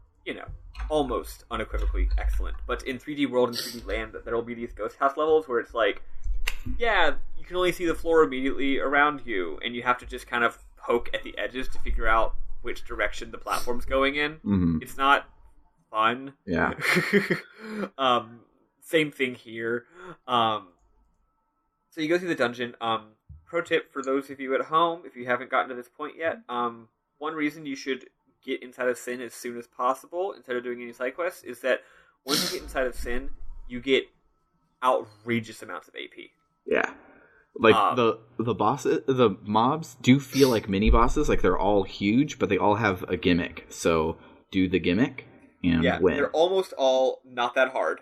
almost unequivocally excellent. But in 3D World and 3D Land, there will be these ghost house levels where it's like, you can only see the floor immediately around you, and you have to just kind of poke at the edges to figure out which direction the platform's going in. Mm-hmm. It's not fun. Yeah. Same thing here. So you go through the dungeon. Pro tip for those of you at home, if you haven't gotten to this point yet, one reason you should get inside of Sin as soon as possible instead of doing any side quests is that once you get inside of Sin, you get outrageous amounts of AP. Yeah. Like the bosses, the mobs do feel like mini bosses. Like they're all huge, but they all have a gimmick. So do the gimmick and win. They're almost all not that hard.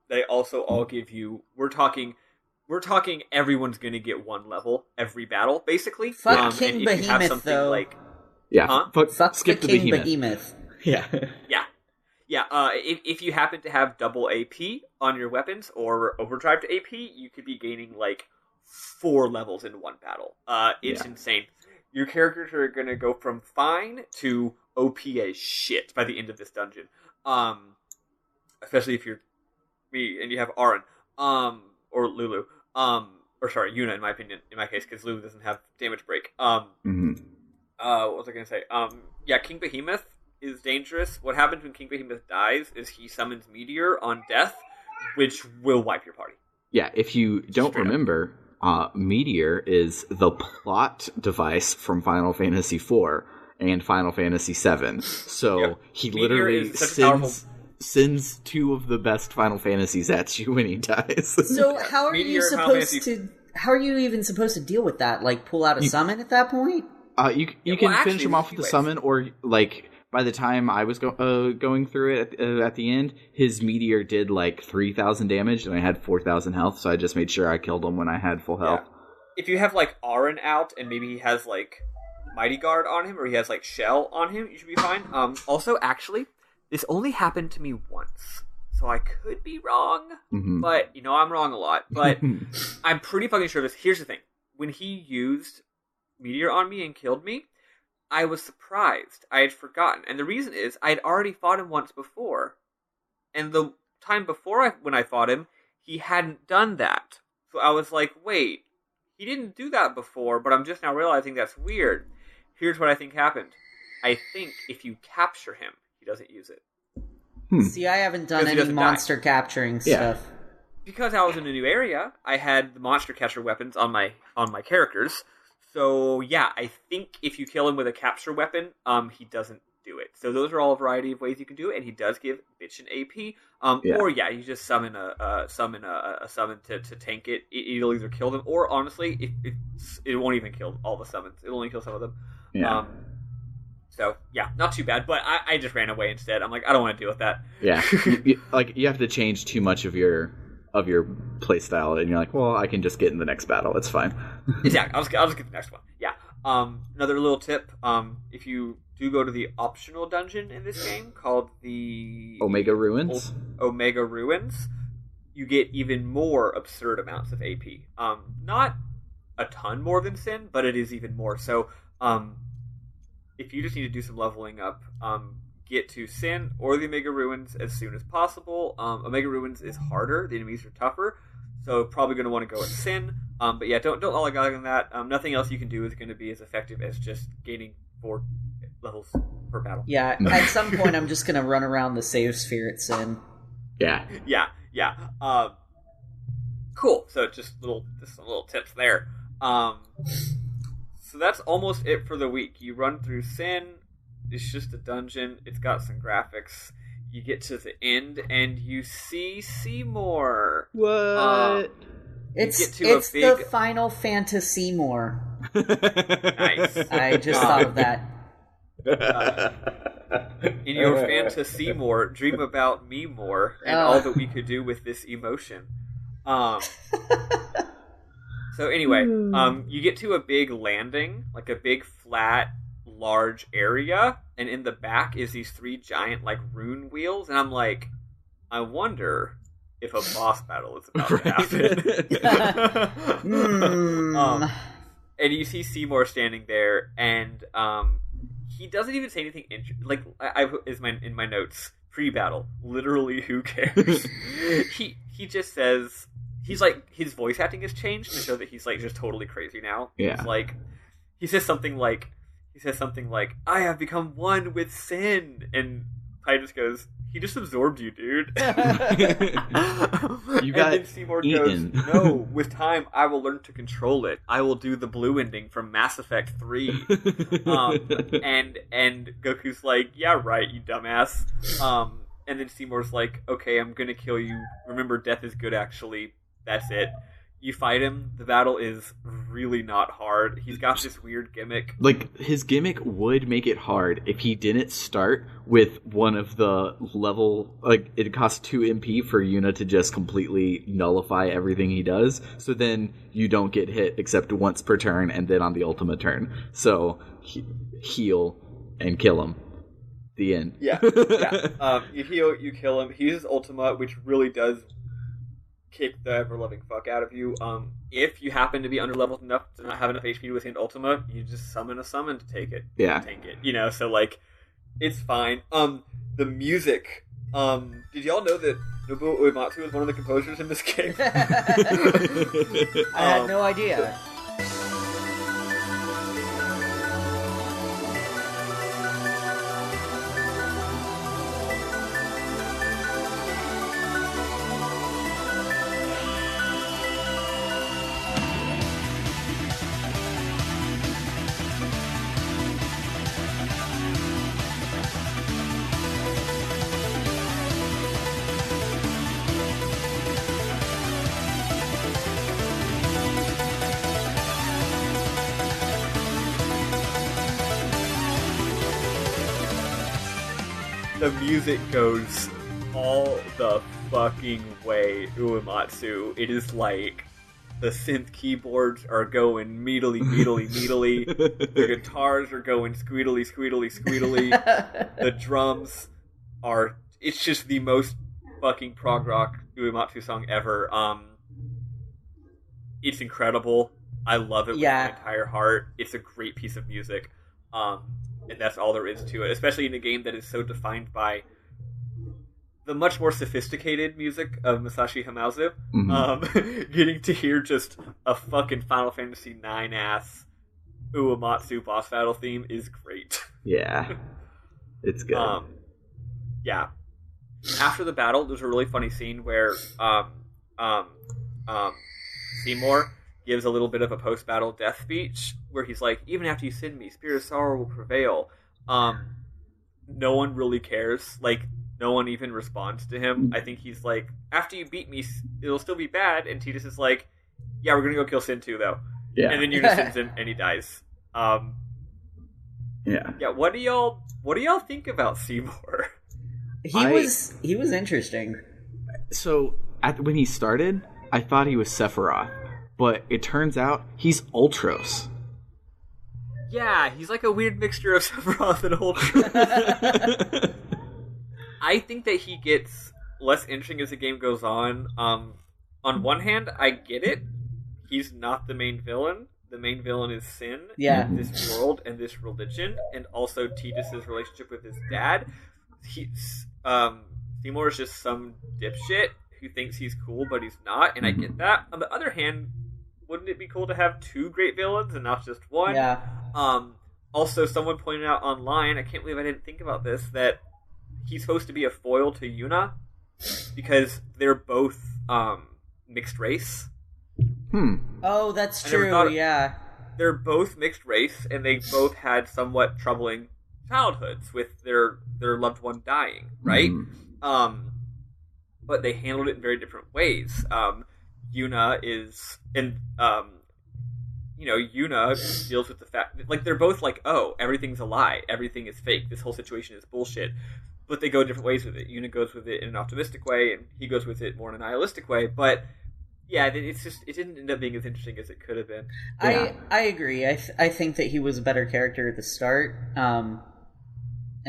They also all give you. We're talking everyone's going to get one level every battle, basically. Fuck King Behemoth, though. Like, Fuck skip the King Behemoth. Yeah. If you happen to have double AP on your weapons or overdrive to AP, you could be gaining like 4 levels in one battle. It's insane. Your characters are going to go from fine to OP as shit by the end of this dungeon. especially if you're me and you have Aaron, or Lulu, or sorry, Yuna in my opinion, in my case, because Lulu doesn't have damage break. What was I gonna say? Yeah, King Behemoth is dangerous. What happens when King Behemoth dies is he summons Meteor on death, which will wipe your party. Yeah, if you don't remember, Meteor is the plot device from Final Fantasy IV and Final Fantasy VII. So he Meteor literally sends two of the best Final Fantasies at you when he dies. So how are you supposed to? How are you even supposed to deal with that? Like pull out a summon at that point? You can finish him off with the summon, or like by the time I was going through it at the end, his Meteor did like 3,000 damage, and I had 4,000 health, so I just made sure I killed him when I had full health. Yeah. If you have like Aaron out, and maybe he has like Mighty Guard on him, or he has like Shell on him, you should be fine. Also, actually, this only happened to me once, so I could be wrong, but I'm wrong a lot. But I'm pretty fucking sure of this. Here's the thing: when he used Meteor on me and killed me, I was surprised. I had forgotten, and the reason is I had already fought him once before, and the time before when I fought him, he hadn't done that. So I was like, "Wait, he didn't do that before," but I'm just now realizing that's weird. Here's what I think happened. I think if you capture him, he doesn't use it. See, I haven't done any monster capturing stuff. Because I was in a new area, I had the monster catcher weapons on my characters. So yeah, I think if you kill him with a capture weapon, he doesn't do it. So those are all a variety of ways you can do it, and he does give bitchin' AP. Or you just summon a summon to tank it. It'll either kill them, or honestly, it won't even kill all the summons. It'll only kill some of them. Yeah. So yeah, not too bad. But I just ran away instead. I'm like, I don't want to deal with that. Yeah, you have to change too much of your play style, and you're like, well, I can just get in the next battle. It's fine. Exactly. I'll just get the next one. Yeah. Another little tip: if you do go to the optional dungeon in this game called the Omega Ruins, you get even more absurd amounts of AP. Not a ton more than Sin, but it is even more. So, if you just need to do some leveling up, get to Sin or the Omega Ruins as soon as possible. Omega Ruins is harder; the enemies are tougher, so probably going to want to go with Sin. But yeah, don't log on that. Nothing else you can do is going to be as effective as just gaining 4 levels per battle. Yeah, at some point I'm just going to run around the save sphere at Sin. Yeah. Cool. So just some little tips there. So that's almost it for the week. You run through Sin. It's just a dungeon. It's got some graphics. You get to the end and you see Seymour. What? It's the Final Fantasy Seymour. Nice. I just thought of that. In your fantasy Seymour, dream about me more and all that we could do with this emotion. So anyway, you get to a big landing, like a big flat, large area, and in the back is these 3 giant like rune wheels, and I'm like, I wonder if a boss battle is about to happen. And you see Seymour standing there, and he doesn't even say anything. Like in my notes, pre-battle. Literally, who cares? he just says. He's like, his voice acting has changed to show that he's like just totally crazy now. Yeah. He's like, he says something like, I have become one with sin. And Titus goes, he just absorbed you, dude. You and then Seymour goes, no, with time I will learn to control it. I will do the blue ending from Mass Effect 3. And Goku's like, yeah, right, you dumbass. And then Seymour's like, okay, I'm gonna kill you. Remember, death is good, actually. That's it. You fight him. The battle is really not hard. He's got this weird gimmick. Like, his gimmick would make it hard if he didn't start with one of the level... Like, it costs 2 MP for Yuna to just completely nullify everything he does. So then you don't get hit except once per turn and then on the ultimate turn. So, heal and kill him. The end. Yeah. You heal, you kill him. He uses Ultima, which really does kick the ever-loving fuck out of you. If you happen to be underleveled enough to not have enough HP to withstand Ultima, you just summon a summon to take it. Yeah. Tank it. So, like, it's fine. The music Did y'all know that Nobuo Uematsu is one of the composers in this game? I had no idea. The music goes all the fucking way, Uematsu. It is like the synth keyboards are going meatily. The guitars are going squeedly. The drums are... It's just the most fucking prog rock Uematsu song ever. It's incredible. I love it with my entire heart. It's a great piece of music. And that's all there is to it, especially in a game that is so defined by the much more sophisticated music of Masashi Hamauzu. Mm-hmm. Getting to hear just a fucking Final Fantasy IX ass Uematsu boss battle theme is great. Yeah, it's good. Yeah. After the battle, there's a really funny scene where Seymour gives a little bit of a post-battle death speech where he's like, even after you send me, Spirit of Sorrow will prevail. No one really cares. Like, no one even responds to him. I think he's like, after you beat me, it'll still be bad. And Tidus is like, yeah, we're gonna go kill Sin too, though. Yeah. And then Yuna sends him, and he dies. Yeah. What do y'all think about Seymour? He was interesting. So when he started, I thought he was Sephiroth, but it turns out he's Ultros. Yeah, he's like a weird mixture of Sephiroth and Ultros. I think that he gets less interesting as the game goes on. On one hand, I get it. He's not the main villain. The main villain is Sin, this world, and this religion, and also Tidus' relationship with his dad. Seymour is just some dipshit who thinks he's cool, but he's not, and I get that. On the other hand, wouldn't it be cool to have two great villains and not just one? Yeah. Also, someone pointed out online, I can't believe I didn't think about this, that he's supposed to be a foil to Yuna because they're both mixed race. Oh, that's true, yeah. They're both mixed race, and they both had somewhat troubling childhoods with their loved one dying, right? But they handled it in very different ways. Yuna is... and Yuna deals with the fact that, like, they're both like, oh, everything's a lie, everything is fake, this whole situation is bullshit. But they go different ways with it. Yuna goes with it in an optimistic way, and he goes with it more in a nihilistic way. But yeah, it didn't end up being as interesting as it could have been. I agree. I think that he was a better character at the start, and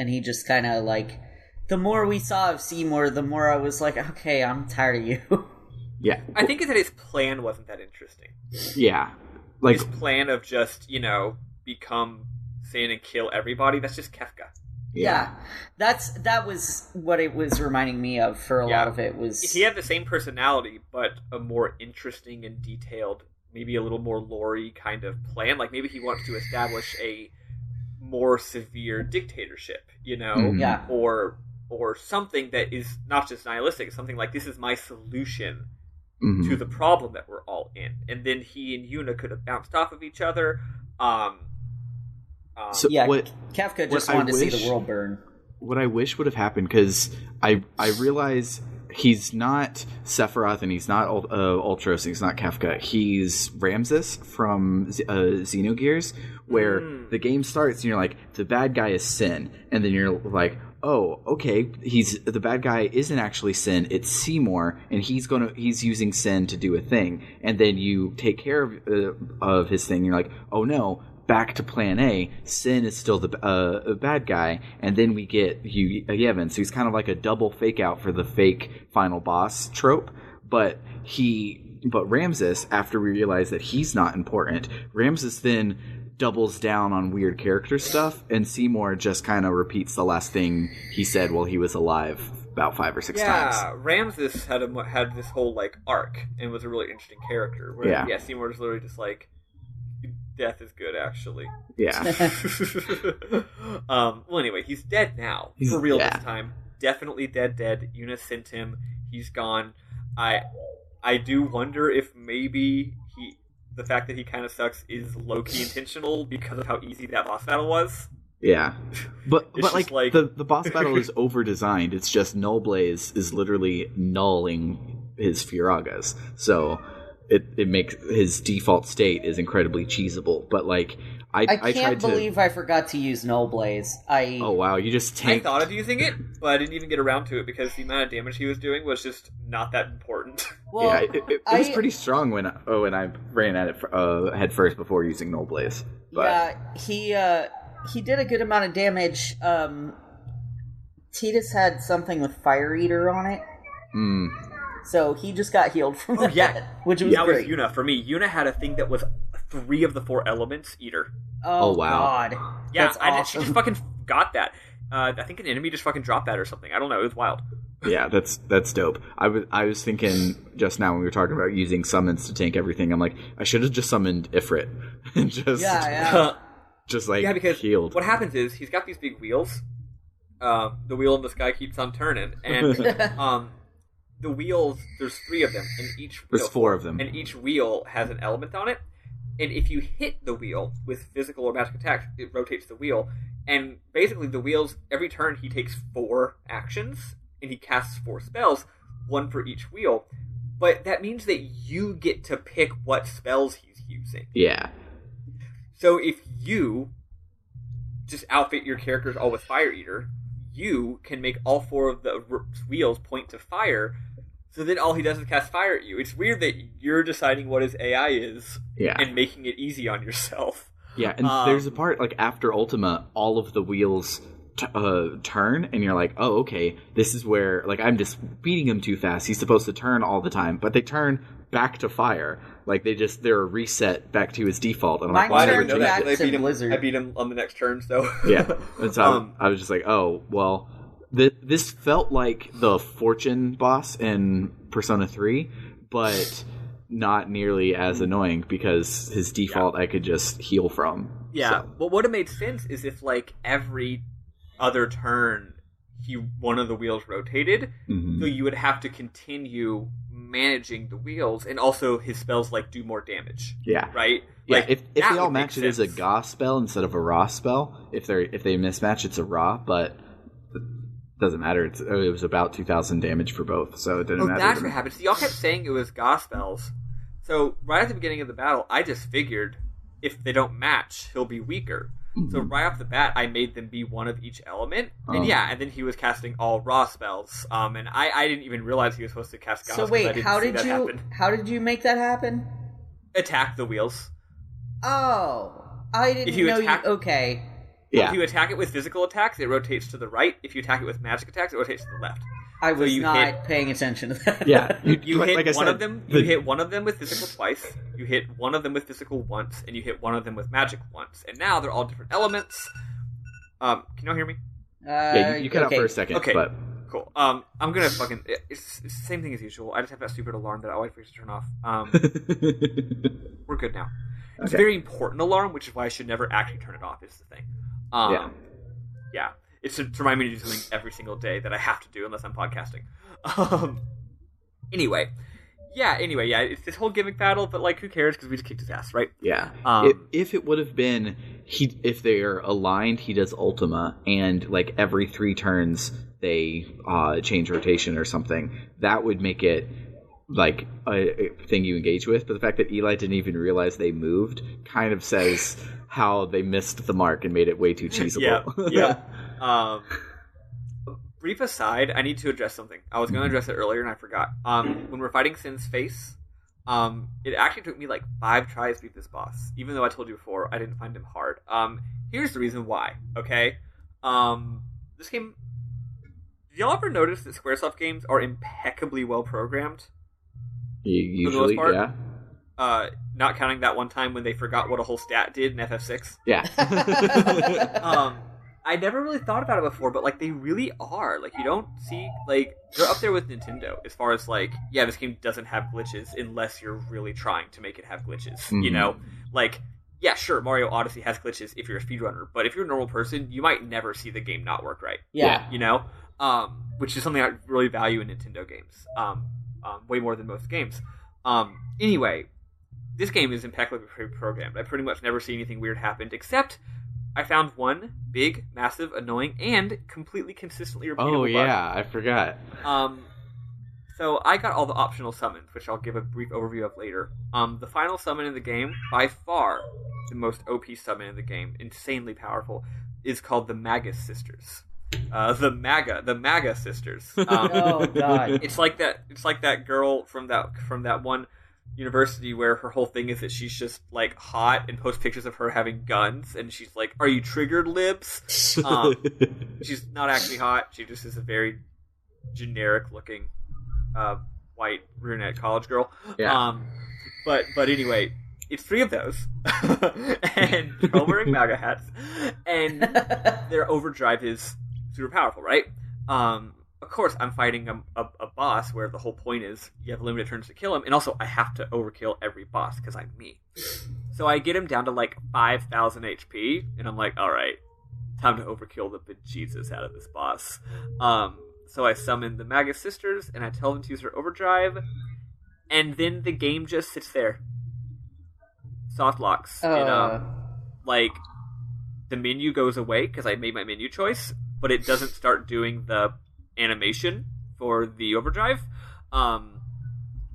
he just kind of like, the more we saw of Seymour, the more I was like, okay, I'm tired of you. Yeah, I think that his plan wasn't that interesting. Yeah, like his plan of just become Sin and kill everybody. That's just Kefka. Yeah, that was what it was reminding me of for a lot of it. Was he had the same personality, but a more interesting and detailed, maybe a little more lore-y kind of plan. Like maybe he wants to establish a more severe dictatorship, or something that is not just nihilistic. Something like, this is my solution to the problem that we're all in, and then he and Yuna could have bounced off of each other. Kefka just wanted to see the world burn. What I wish would have happened, because I realize he's not Sephiroth and he's not Ultros and he's not Kefka. He's Ramses from Xenogears, where the game starts and you're like, the bad guy is Sin, and then you're like, oh, okay, the bad guy isn't actually Sin, it's Seymour, and he's using Sin to do a thing, and then you take care of his thing, and you're like, oh no, back to plan A, Sin is still the bad guy, and then we get Yevon, so he's kind of like a double fake out for the fake final boss trope, but Ramses, after we realize that he's not important, Ramses then doubles down on weird character stuff, and Seymour just kind of repeats the last thing he said while he was alive about 5 or 6 times. Yeah, Ramses had this whole like arc and was a really interesting character. Where, Seymour is literally just like, death is good, actually. Yeah. Well, anyway, he's dead now. For real this time. Definitely dead. Una sent him. He's gone. I do wonder if maybe the fact that he kind of sucks is low-key intentional because of how easy that boss battle was. Yeah. But like the boss battle is over-designed. It's just Nullblaze is literally nulling his Furagas. So it makes his default state is incredibly cheesable. But like I can't believe I forgot to use Nullblaze. Oh wow, you just tanked. I thought of using it, but I didn't even get around to it because the amount of damage he was doing was just not that important. Well, yeah, it was pretty strong when I ran at it head first before using Nullblaze. But... Yeah, he did a good amount of damage. Tidus had something with Fire Eater on it. So he just got healed from that, which was great. Was Una. For me, Una had a thing that was 3 of the 4 elements Eater. Oh wow. God. Yeah, that's awesome. She just fucking got that. I think an enemy just fucking dropped that or something. I don't know. It was wild. Yeah, that's dope. I was thinking just now when we were talking about using summons to tank everything, I'm like, I should have just summoned Ifrit and just just like because healed. What happens is he's got these big wheels. The wheel in the sky keeps on turning, and the wheels, there's 3 of them, and there's 4 of them, and each wheel has an element on it. And if you hit the wheel with physical or magic attacks, it rotates the wheel. And basically, the wheels, every turn, he takes 4 actions, and he casts 4 spells, 1 for each wheel. But that means that you get to pick what spells he's using. Yeah. So if you just outfit your characters all with Fire Eater, you can make all 4 of the wheels point to fire. So then all he does is cast fire at you. It's weird that you're deciding what his AI is and making it easy on yourself. Yeah, and there's a part, like, after Ultima, all of the wheels turn, and you're like, oh, okay, this is where, like, I'm just beating him too fast. He's supposed to turn all the time, but they turn back to fire. Like, they're a reset back to his default. And I'm like, why didn't know that? I beat him on the next turn, so... Yeah, and so I was just like, oh, well... This felt like the Fortune boss in Persona 3, but not nearly as annoying because his default I could just heal from. Yeah, so. Well, what would have made sense is if, like, every other turn one of the wheels rotated, so you would have to continue managing the wheels, and also his spells, like, do more damage. Yeah. Right? Yeah, like, if they all match it as a Ga spell instead of a Ra spell, if they mismatch, it's a Ra, but... Doesn't matter. It was about 2,000 damage for both, so it didn't matter. That's what happened. So y'all kept saying it was Ga spells. So right at the beginning of the battle, I just figured if they don't match, he'll be weaker. So right off the bat, I made them be one of each element, and and then he was casting all Ra spells. And I didn't even realize he was supposed to cast Ga. So wait, how did you make that happen? Attack the wheels. Oh, I didn't know you. Okay. Yeah. If you attack it with physical attacks, it rotates to the right. If you attack it with magic attacks, it rotates to the left. I was not paying attention to that. Yeah, you hit like one of them. You hit one of them with physical twice. You hit one of them with physical once, and you hit one of them with magic once. And now they're all different elements. Can y'all hear me? Yeah, you cut out for a second. Okay, but... cool. I'm gonna fucking. It's the same thing as usual. I just have that stupid alarm that I always forget to turn off. We're good now. It's a very important alarm, which is why I should never actually turn it off. Is the thing. Yeah. It's to remind me to do something every single day that I have to do unless I'm podcasting. Anyway, it's this whole gimmick battle, but like, who cares? Because we just kicked his ass, right? Yeah. If it would have been if they're aligned, he does Ultima, and like every 3 turns they change rotation or something. That would make it like a thing you engage with. But the fact that Eli didn't even realize they moved kind of says how they missed the mark and made it way too cheesable. Yeah. Brief aside, I need to address something. I was going to address it earlier and I forgot. When we're fighting Sin's face, it actually took me like 5 tries to beat this boss. Even though I told you before, I didn't find him hard. Here's the reason why, okay? This game... Did y'all ever notice that Squaresoft games are impeccably well programmed? Usually, yeah. not counting that one time when they forgot what a whole stat did in FF6. Yeah. I never really thought about it before, but, like, they really are. Like, you don't see, like, they're up there with Nintendo as far as, like, yeah, this game doesn't have glitches unless you're really trying to make it have glitches, you know? Like, yeah, sure, Mario Odyssey has glitches if you're a speedrunner, but if you're a normal person, you might never see the game not work right. Yeah. You know? Which is something I really value in Nintendo games. Way more than most games. Anyway, this game is impeccably programmed. I pretty much never see anything weird happen, except I found one big, massive, annoying, and completely consistently repeatable bug. Oh, yeah, I forgot. So I got all the optional summons, which I'll give a brief overview of later. The final summon in the game, by far the most OP summon in the game, insanely powerful, is called the Magus Sisters. The MAGA Sisters. Oh God! It's like that girl from that one university where her whole thing is that she's just like hot and posts pictures of her having guns, and she's like, "Are you triggered, libs?" She's not actually hot. She just is a very generic looking white brunette college girl. Yeah. But anyway, it's 3 of those, and they're all wearing MAGA hats, and their overdrive is super powerful, right? Of course, I'm fighting a boss where the whole point is you have limited turns to kill him, and also I have to overkill every boss because I'm me. So I get him down to like 5,000 HP, and I'm like, all right, time to overkill the bejesus out of this boss. So I summon the Magus Sisters, and I tell them to use their overdrive, and then the game just sits there. Soft locks. Like, the menu goes away because I made my menu choice, but it doesn't start doing the animation for the overdrive.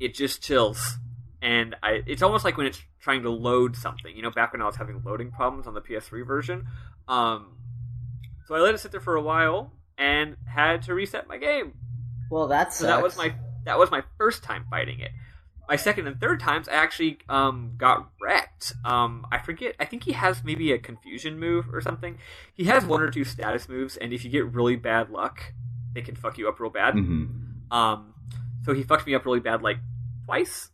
It just chills, and it's almost like when it's trying to load something, you know, back when I was having loading problems on the PS3 version. So I let it sit there for a while and had to reset my game. Well, that sucks. So that was my first time fighting it. My second and third times, I actually got wrecked. I forget. I think he has maybe a confusion move or something. He has 1 or 2 status moves, and if you get really bad luck, they can fuck you up real bad. So he fucked me up really bad, like, twice.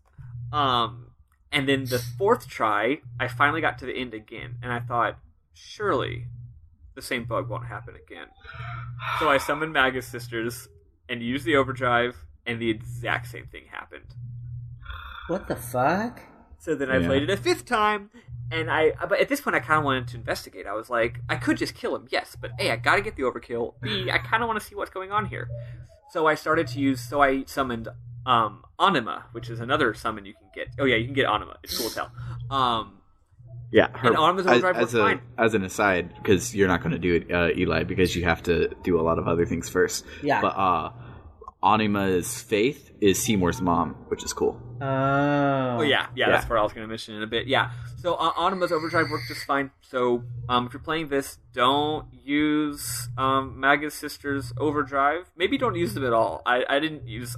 And then the 4th try, I finally got to the end again, and I thought, surely the same bug won't happen again. So I summoned Magus Sisters and used the overdrive, and the exact same thing happened. What the fuck? So then I played it a 5th time, and but at this point I kind of wanted to investigate. I was like, I could just kill him, yes, but A, I gotta get the overkill. B, I kind of want to see what's going on here. So I summoned Anima, which is another summon you can get. Oh yeah, you can get Anima. It's cool as hell. Yeah, and Anima's overdrive works fine. As an aside, because you're not going to do it, Eli, because you have to do a lot of other things first. Yeah. But Anima's Faith is Seymour's mom, which is cool. Oh yeah, that's what I was going to mention in a bit. Yeah, so Anima's overdrive works just fine. So if you're playing this, don't use Magus Sisters' overdrive. Maybe don't use them at all. I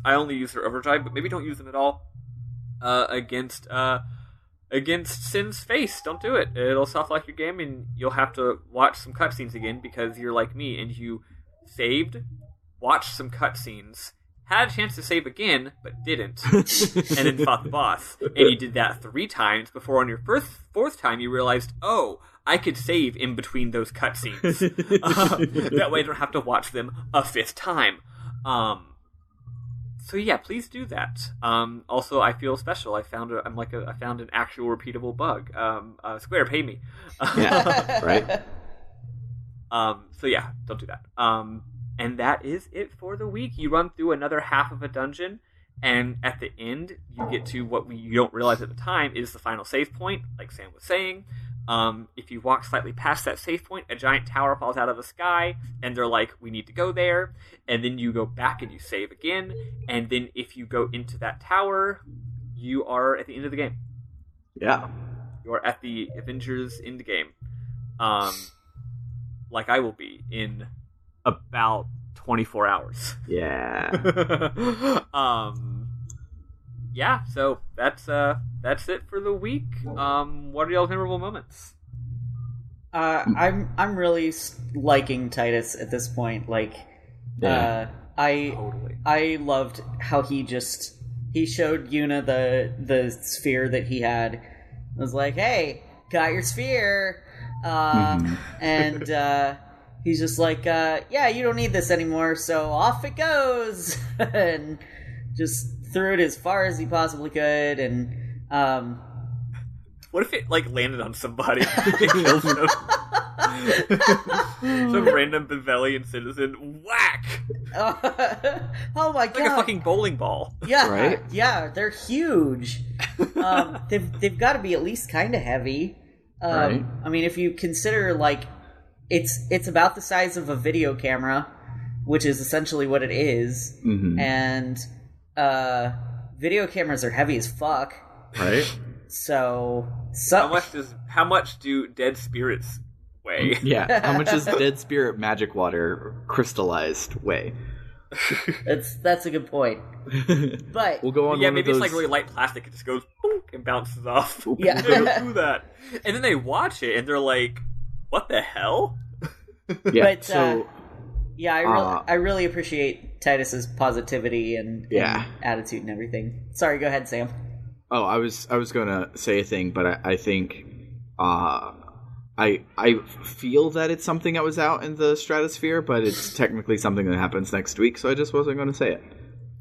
only used their overdrive, but maybe don't use them at all against Sin's face. Don't do it. It'll soft lock your game, and you'll have to watch some cutscenes again because you're like me and you saved, watched some cutscenes, had a chance to save again, but didn't, and then fought the boss. And you did that 3 times before on your 4th time you realized, oh, I could save in between those cutscenes. That way I don't have to watch them a 5th time. So yeah, please do that. Also, I feel special. I found an actual repeatable bug. Square, pay me. Yeah, right. So yeah, don't do that. And that is it for the week. You run through another half of a dungeon, and at the end, you get to what you don't realize at the time is the final save point, like Sam was saying. If you walk slightly past that save point, a giant tower falls out of the sky, and they're like, we need to go there. And then you go back and you save again. And then if you go into that tower, you are at the end of the game. Yeah. You are at the Avengers end game. Like I will be in about 24 hours. Yeah. Yeah, so that's it for the week. What are y'all's memorable moments? I'm really liking Titus at this point. Like, I loved how he showed Yuna the sphere that he had, was like, "Hey, got your sphere," and he's just like, "Yeah, you don't need this anymore, so off it goes," and just threw it as far as he possibly could, and what if it landed on somebody and killed him? Some random Bavelian citizen, whack! Oh my god! Like a fucking bowling ball. Yeah, right? Yeah, they're huge. They've got to be at least kind of heavy. Right. I mean, if you consider it's about the size of a video camera, which is essentially what it is, and video cameras are heavy as fuck. Right. So how much do dead spirits weigh? Yeah, how much does dead spirit magic water crystallized weigh? That's a good point. But we'll go on. Yeah, maybe it's like really light plastic. It just goes boom and bounces off. Yeah, don't do that. And then they watch it and they're like, "What the hell?" Yeah. But so, I really appreciate Titus's positivity and attitude and everything. Sorry, go ahead, Sam. Oh, I was gonna say a thing, but I think I feel that it's something that was out in the stratosphere, but it's technically something that happens next week, so I just wasn't going to say it.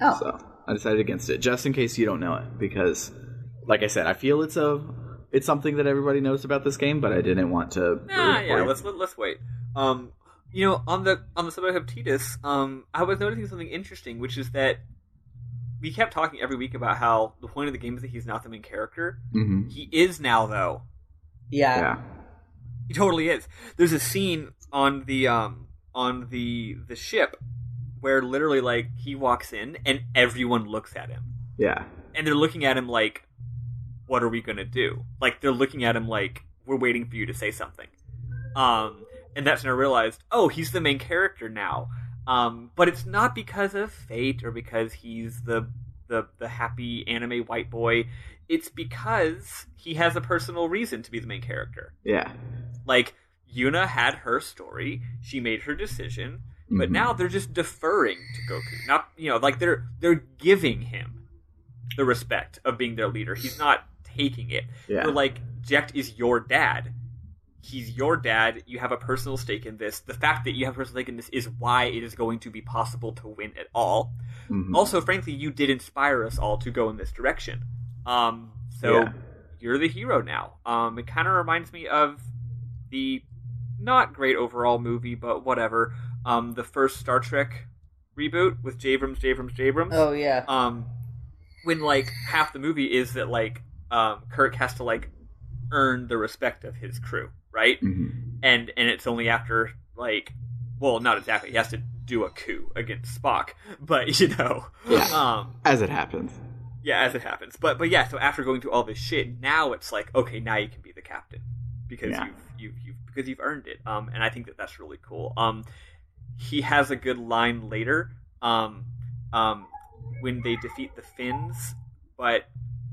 Oh. So I decided against it, just in case you don't know it, because, like I said, I feel it's something that everybody knows about this game, but I didn't want to. Let's wait. On the subject of Titus, I was noticing something interesting, which is that we kept talking every week about how the point of the game is that he's not the main character. Mm-hmm. He is now, though. Yeah. He totally is. There's a scene on the ship where literally he walks in and everyone looks at him. Yeah. And they're looking at him like, what are we gonna do? They're looking at him like, we're waiting for you to say something. And that's when I realized, oh, he's the main character now. But it's not because of fate or because he's the happy anime white boy. It's because he has a personal reason to be the main character. Yeah. Yuna had her story. She made her decision. But now they're just deferring to Goku. Not, they're giving him the respect of being their leader. He's not taking it. Yeah. They're Jekt is your dad. He's your dad. You have a personal stake in this. The fact that you have a personal stake in this is why it is going to be possible to win at all. Mm-hmm. Also, frankly, you did inspire us all to go in this direction. You're the hero now. It kind of reminds me of the not great overall movie, but whatever. The first Star Trek reboot with Jabrams. Oh, yeah. When, half the movie is that, Kirk has to, earn the respect of his crew, right? Mm-hmm. And it's only after, well, not exactly. He has to do a coup against Spock, but, Yeah, as it happens. Yeah, as it happens. But yeah, so after going through all this shit, now it's okay, now you can be the captain. Because you've earned it. And I think that's really cool. He has a good line later, when they defeat the Finns, but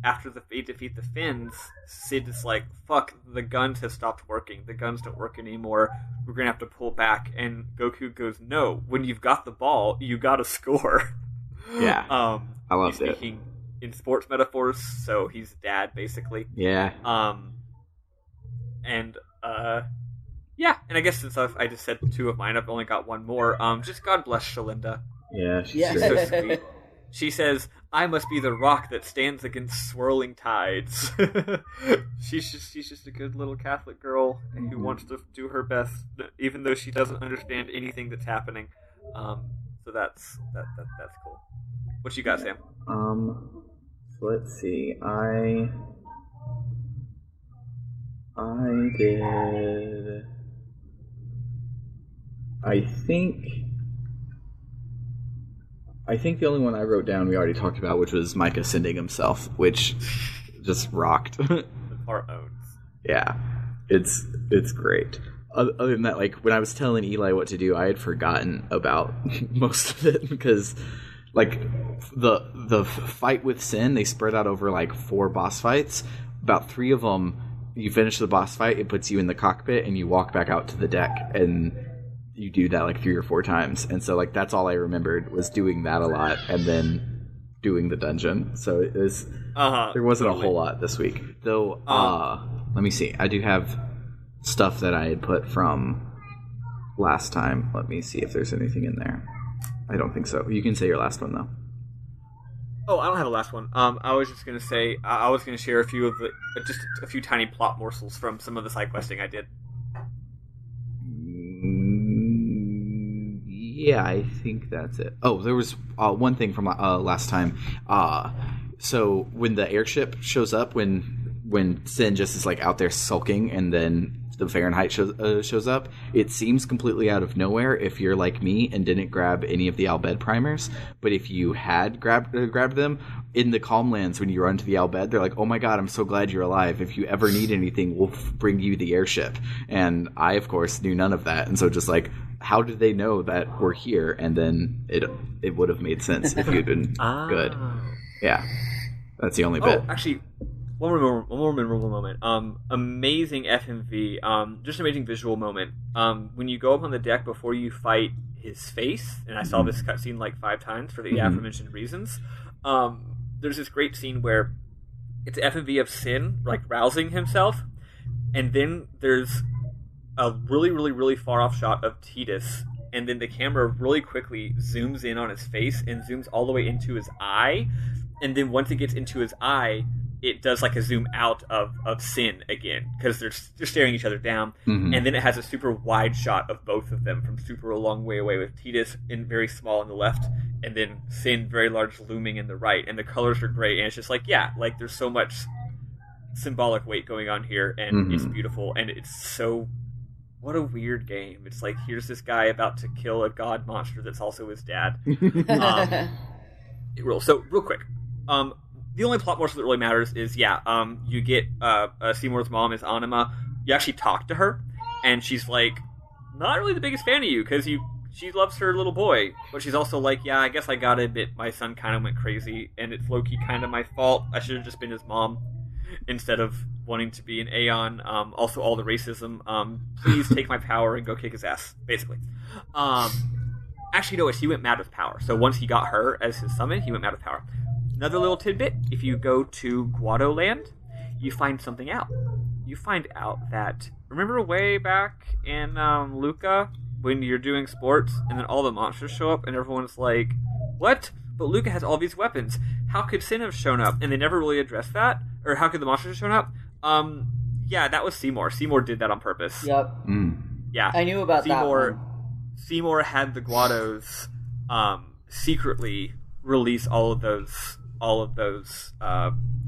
after they defeat the Finns, Sid is like, fuck, the guns have stopped working. The guns don't work anymore. We're going to have to pull back. And Goku goes, no, when you've got the ball, you got to score. Yeah. I love it. Speaking in sports metaphors, so he's dad, basically. Yeah. Yeah, and I guess since I just said two of mine, I've only got one more. Just God bless Shalinda. Yeah, she's so sweet. She says, I must be the rock that stands against swirling tides. She's just a good little Catholic girl who wants to do her best, even though she doesn't understand anything that's happening. So that's cool. What you got, Sam? So let's see. I did. I think the only one I wrote down we already talked about, which was Micah sending himself, which just rocked. Our owns. Yeah, it's great. Other than that, when I was telling Eli what to do, I had forgotten about most of it because, the fight with Sin, they spread out over 4 boss fights. About 3 of them, you finish the boss fight, it puts you in the cockpit, and you walk back out to the deck, and you do that 3 or 4 times. And so that's all I remembered was doing that a lot, and then doing the dungeon, so it was there wasn't a whole lot this week. Though, let me see. I do have stuff that I had put from last time. Let me see if there's anything in there. I don't think so. You can say your last one though. Oh, I don't have a last one. I was just gonna say I was gonna share a few of the just a few tiny plot morsels from some of the side questing I did. Yeah, I think that's it. Oh, there was one thing from last time. So when the airship shows up, when Sin just is like out there sulking, and then the Fahrenheit shows up, it seems completely out of nowhere if you're like me and didn't grab any of the Albed primers. But if you had grabbed them in the Calmlands, when you run to the Albed, they're like, "Oh my god, I'm so glad you're alive. If you ever need anything, we'll bring you the airship." And I, of course, knew none of that, and so just like, how did they know that we're here? And then it would have made sense if you'd been good. Yeah, that's the only bit. Actually, one more memorable moment. Amazing FMV. Just an amazing visual moment. When you go up on the deck before you fight his face, and I saw this cutscene like 5 times for the aforementioned reasons. There's this great scene where it's an FMV of Sin like rousing himself, and then there's a really, really, really far off shot of Tidus, and then the camera really quickly zooms in on his face and zooms all the way into his eye, and then once it gets into his eye, it does like a zoom out of Sin again, because they're staring each other down, and then it has a super wide shot of both of them from super a long way away, with Tidus in very small on the left, and then Sin very large looming in the right, and the colors are great, and it's just like, yeah, like there's so much symbolic weight going on here, and it's beautiful, and it's so... What a weird game. It's like, here's this guy about to kill a god monster that's also his dad. So, real quick. The only plot morsel that really matters is, you get Seymour's mom is Anima. You actually talk to her, and she's like, not really the biggest fan of you, because she loves her little boy. But she's also like, yeah, I guess I gotta admit my son kind of went crazy, and it's low-key kind of my fault. I should have just been his mom instead of wanting to be an Aeon. Also, all the racism. Please take my power and go kick his ass, basically. Actually, no, he went mad with power. So once he got her as his summon, he went mad with power. Another little tidbit, if you go to Guado Land, you find something out. You find out that, remember way back in Luca, when you're doing sports, and then all the monsters show up, and everyone's like, what? But Luca has all these weapons. How could Sin have shown up? And they never really addressed that. Or how could the monsters have shown up? Yeah, that was Seymour. Seymour did that on purpose. Yep. Yeah. I knew about that one. Seymour had the Guados secretly release all of those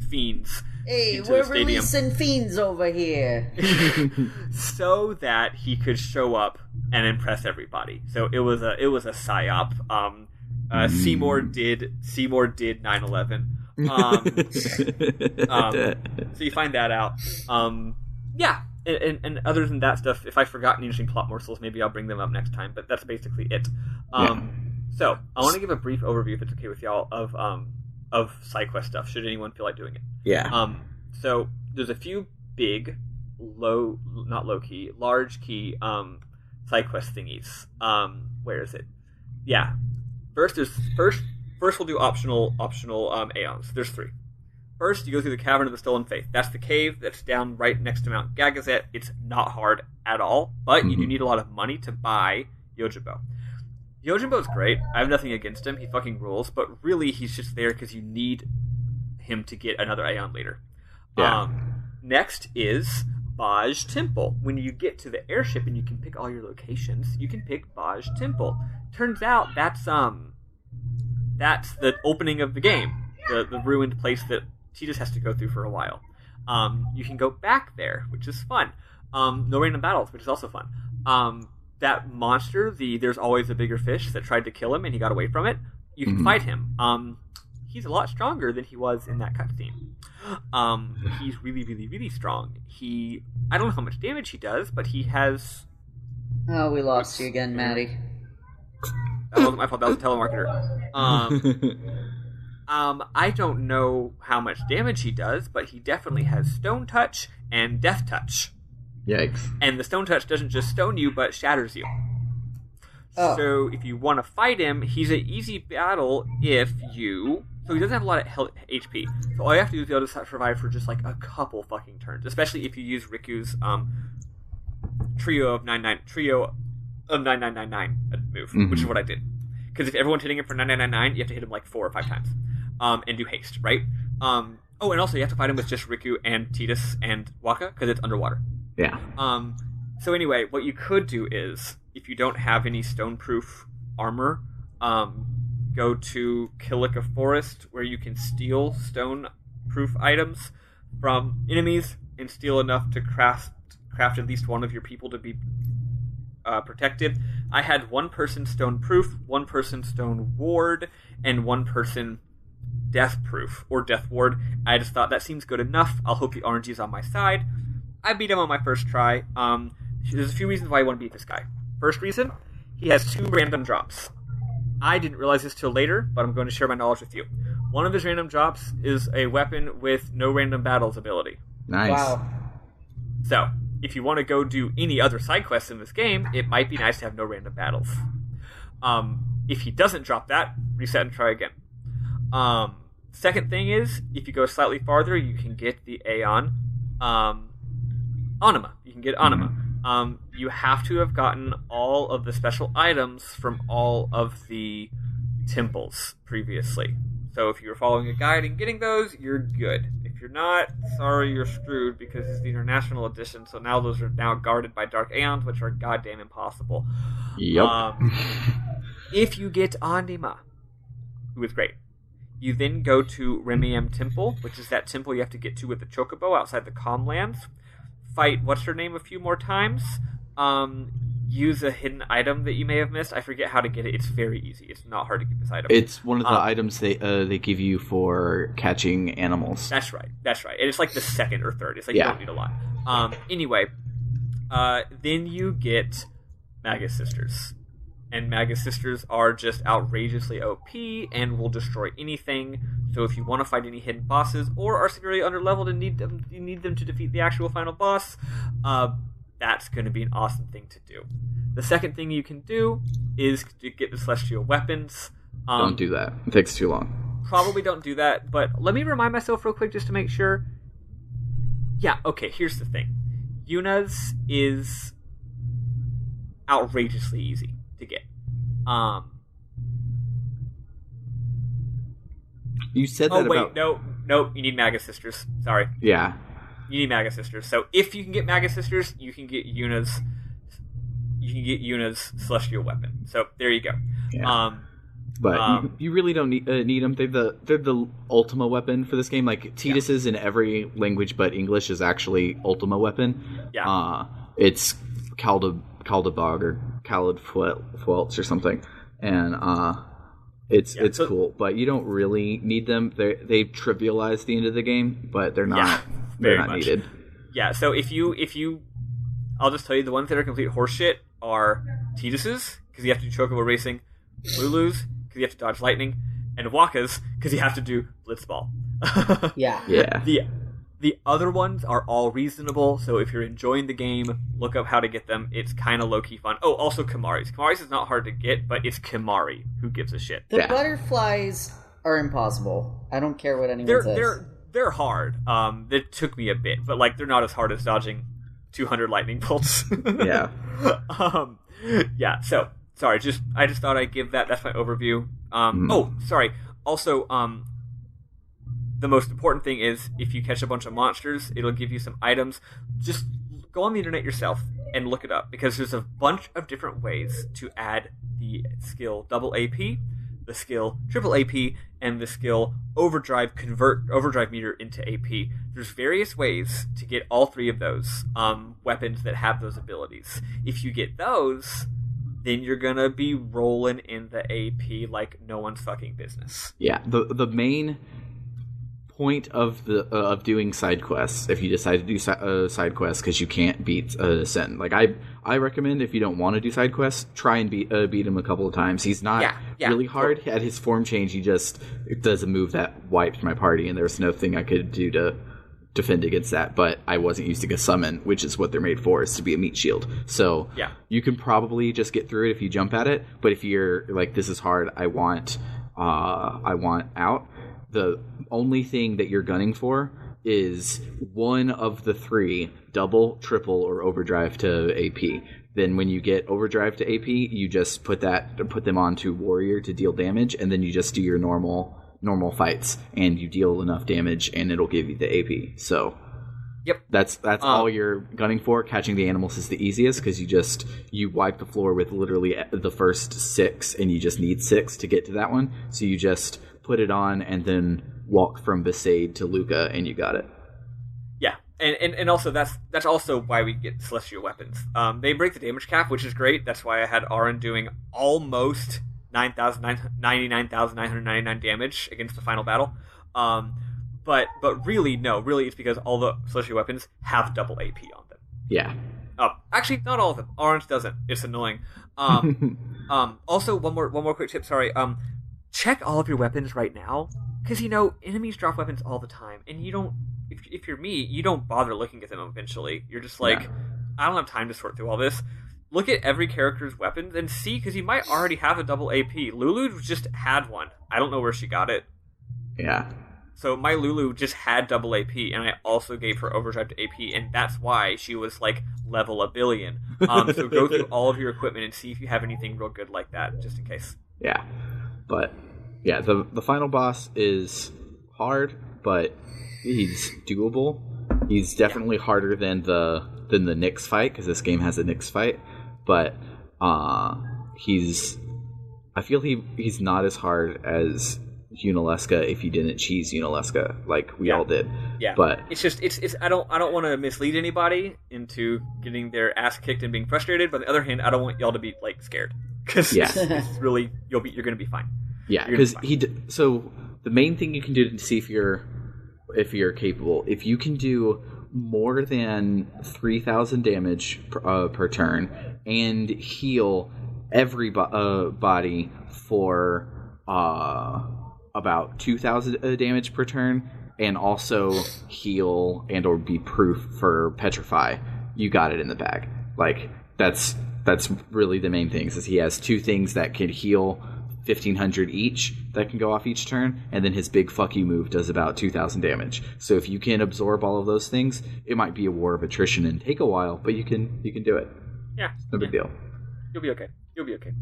fiends. Hey, into we're the stadium, releasing fiends over here. so that he could show up and impress everybody. So it was a psyop. Seymour did 9/11. So you find that out. Yeah, and other than that stuff, if I've forgotten interesting plot morsels, maybe I'll bring them up next time. But that's basically it. So I want to give a brief overview, if it's okay with y'all, of side quest stuff. Should anyone feel like doing it? Yeah. So there's a few big, large key side quest thingies. Where is it? Yeah. First we'll do optional Aeons. There's 3. First, you go through the Cavern of the Stolen Faith. That's the cave that's down right next to Mount Gagazet. It's not hard at all, but you do need a lot of money to buy Yojimbo. Yojimbo's great. I have nothing against him. He fucking rules, but really he's just there because you need him to get another Aeon later. Yeah. Next is Baj Temple. When you get to the airship and you can pick all your locations, you can pick Baj Temple. Turns out that's the opening of the game, the ruined place that Tidus has to go through for a while. You can go back there, which is fun. No random battles, which is also fun. That monster, there's always a bigger fish that tried to kill him and he got away from it. You can fight him. He's a lot stronger than he was in that cutscene. He's really, really, really strong. I don't know how much damage he does, but he has... Oh, we lost you again, Maddie. That wasn't my fault. That was a telemarketer. I don't know how much damage he does, but he definitely has Stone Touch and Death Touch. Yikes. And the Stone Touch doesn't just stone you, but shatters you. Oh. So if you want to fight him, he's an easy battle if you so he doesn't have a lot of HP. So all you have to do is be able to survive for just like a couple fucking turns, especially if you use Riku's trio of 9999 move, which is what I did. Because if everyone's hitting him for 9999, you have to hit him like 4 or 5 times, and do haste, right? And also you have to fight him with just Riku and Tidus and Waka because it's underwater. Yeah. So anyway, what you could do is, if you don't have any stone-proof armor, go to Kilika Forest, where you can steal stone-proof items from enemies and steal enough to craft at least one of your people to be protected. I had one person stone-proof, one person stone ward, and one person death-proof, or death ward. I just thought that seems good enough. I'll hope the RNG is on my side. I beat him on my first try. There's a few reasons why I want to beat this guy. First reason, he has 2 random drops. I didn't realize this till later, but I'm going to share my knowledge with you. One of his random drops is a weapon with no random battles ability. Nice. Wow. So, if you want to go do any other side quests in this game, it might be nice to have no random battles. If he doesn't drop that, reset and try again. Second thing is, if you go slightly farther, you can get the Aeon Anima. You can get Anima. You have to have gotten all of the special items from all of the temples previously. So if you were following a guide and getting those, you're good. If you're not, sorry, you're screwed, because it's the International Edition, so now those are now guarded by Dark Aeons, which are goddamn impossible. Yep. If you get Anima, who is great, you then go to Remiem Temple, which is that temple you have to get to with the Chocobo outside the Calmlands. Fight what's-her-name a few more times. Use a hidden item that you may have missed. I forget how to get it. It's very easy. It's not hard to get this item. It's one of the items they give you for catching animals. That's right. And it's like the second or third. It's like you don't need a lot. Anyway, then you get Magus Sisters. And Magus Sisters are just outrageously OP and will destroy anything. So if you want to fight any hidden bosses or are severely underleveled and you need them to defeat the actual final boss, that's going to be an awesome thing to do. The second thing you can do is to get the Celestial Weapons. Don't do that. It takes too long. Probably don't do that, but let me remind myself real quick just to make sure. Yeah, okay, here's the thing. Yuna's is outrageously easy to get. You said that about... no, you need Magus Sisters. Sorry. Yeah. You need Magus Sisters. So if you can get Magus Sisters, you can get Yuna's Celestial Weapon. So there you go. Yeah. But you really don't need them. They're the Ultima weapon for this game. Like Tidus's in every language but English is actually Ultima weapon. Yeah. It's Kaldabog or Khalid Fuelts or something, and it's cool. But you don't really need them. They trivialize the end of the game, but they're not. They're not needed. Yeah. So if you, I'll just tell you the ones that are complete horseshit are Tidus's because you have to do Chocobo racing, Lulu's because you have to dodge lightning, and Waka's because you have to do Blitzball. Yeah. The other ones are all reasonable, so if you're enjoying the game, look up how to get them. It's kind of low-key fun. Oh, also Kimari's. Kimari's is not hard to get, but it's Kimari. Who gives a shit? The butterflies are impossible. I don't care what anyone says. They're hard. It took me a bit, but like they're not as hard as dodging 200 lightning bolts. Yeah. Yeah, so, sorry, I just thought I'd give that. That's my overview. Oh, sorry. Also, the most important thing is if you catch a bunch of monsters, it'll give you some items. Just go on the internet yourself and look it up, because there's a bunch of different ways to add the skill double AP, the skill triple AP, and the skill convert overdrive meter into AP. There's various ways to get all three of those weapons that have those abilities. If you get those, then you're gonna be rolling in the AP like no one's fucking business. Yeah, the main point of doing side quests, if you decide to do side quests because you can't beat Sen, like I recommend, if you don't want to do side quests, try and beat him a couple of times. He's not really hard. At his form change, he just does a move that wiped my party, and there's nothing I could do to defend against that. But I wasn't using a summon, which is what they're made for, is to be a meat shield. So you can probably just get through it if you jump at it. But if you're like, this is hard, I want out, the only thing that you're gunning for is one of the 3 double, triple, or overdrive to AP. Then when you get overdrive to AP, you just put them onto warrior to deal damage, and then you just do your normal fights, and you deal enough damage, and it'll give you the AP. So, yep, that's all you're gunning for. Catching the animals is the easiest because you wipe the floor with literally the first 6, and you just need 6 to get to that one. So you just put it on, and then walk from Besaid to Luca, and you got it. Yeah, and also that's also why we get celestial weapons. They break the damage cap, which is great. That's why I had Aaron doing almost 99,999 damage against the final battle. But really, it's because all the celestial weapons have double AP on them. Yeah. Actually, not all of them. Orange doesn't. It's annoying. Also, one more quick tip. Sorry. Check all of your weapons right now, because enemies drop weapons all the time, and you don't. If you're me, you don't bother looking at them eventually. You're just like, yeah. I don't have time to sort through all this. Look at every character's weapons and see, because you might already have a double AP. Lulu just had one. I don't know where she got it. Yeah. So my Lulu just had double AP, and I also gave her overdrive to AP, and that's why she was like level 1 billion. So go through all of your equipment and see if you have anything real good like that, just in case. Yeah. But yeah, the final boss is hard, but he's doable. He's definitely harder than the Nyx fight, because this game has a Nyx fight. But I feel he's not as hard as Unalesca if you didn't cheese Unalesca like we all did. Yeah. But it's just I don't want to mislead anybody into getting their ass kicked and being frustrated. But on the other hand, I don't want y'all to be like scared, because it's really you're going to be fine. Yeah, because so the main thing you can do to see if you're capable, if you can do more than 3,000 damage per turn and heal everybody for about 2,000 damage per turn, and also heal and or be proof for petrify, you got it in the bag. Like that's really the main things. Is he has 2 things that can heal 1,500 each that can go off each turn, and then his big fuck you move does about 2,000 damage. So if you can absorb all of those things, it might be a war of attrition and take a while, but you can do it. Yeah, no big deal. You'll be okay.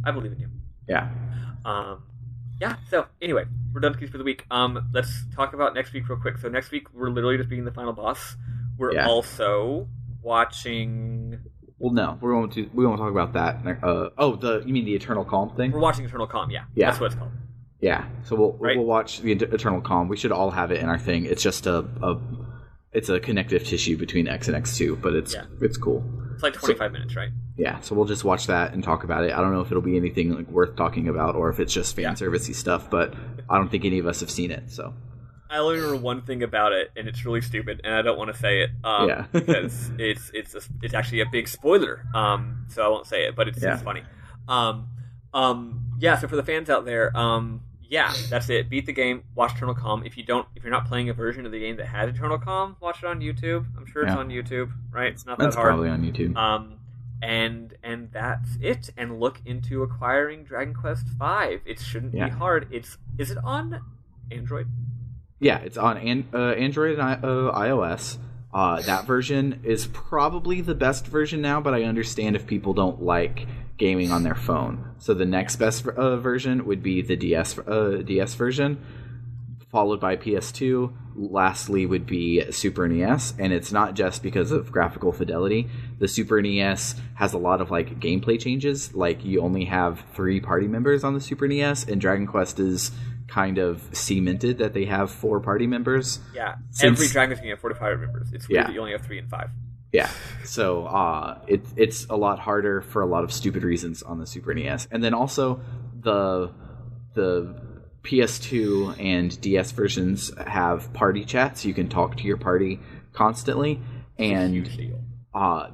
I believe in you. Yeah. Yeah. So anyway, we're done for the week. Let's talk about next week real quick. So next week we're literally just beating the final boss. We're also watching. Well, no, we won't talk about that. You mean the Eternal Calm thing? We're watching Eternal Calm. Yeah. That's what it's called. Yeah. So we'll watch the Eternal Calm. We should all have it in our thing. It's just it's a connective tissue between X and X2, but it's cool. It's like 25 minutes, right? Yeah. So we'll just watch that and talk about it. I don't know if it'll be anything like worth talking about or if it's just fan servicey stuff, but I don't think any of us have seen it. So. I only remember one thing about it, and it's really stupid, and I don't want to say it because it's actually a big spoiler. So I won't say it, but it's funny. So for the fans out there, that's it. Beat the game, watch Eternal Calm. If you're not playing a version of the game that has Eternal Calm, watch it on YouTube. I'm sure it's on YouTube, right? It's not that hard. It's probably on YouTube. And that's it. And look into acquiring Dragon Quest V. It shouldn't be hard. Is it on Android? Yeah, it's on Android and iOS. That version is probably the best version now, but I understand if people don't like gaming on their phone. So the next best version would be the DS version, followed by PS2. Lastly would be Super NES, and it's not just because of graphical fidelity. The Super NES has a lot of like gameplay changes. Like you only have 3 party members on the Super NES, and Dragon Quest is kind of cemented that they have 4 party members. Yeah, every Dragon Quest game have 4 to 5 members. It's weird that you only have 3 and 5. Yeah, so it's a lot harder for a lot of stupid reasons on the Super NES, and then also the PS2 and DS versions have party chat, so you can talk to your party constantly, and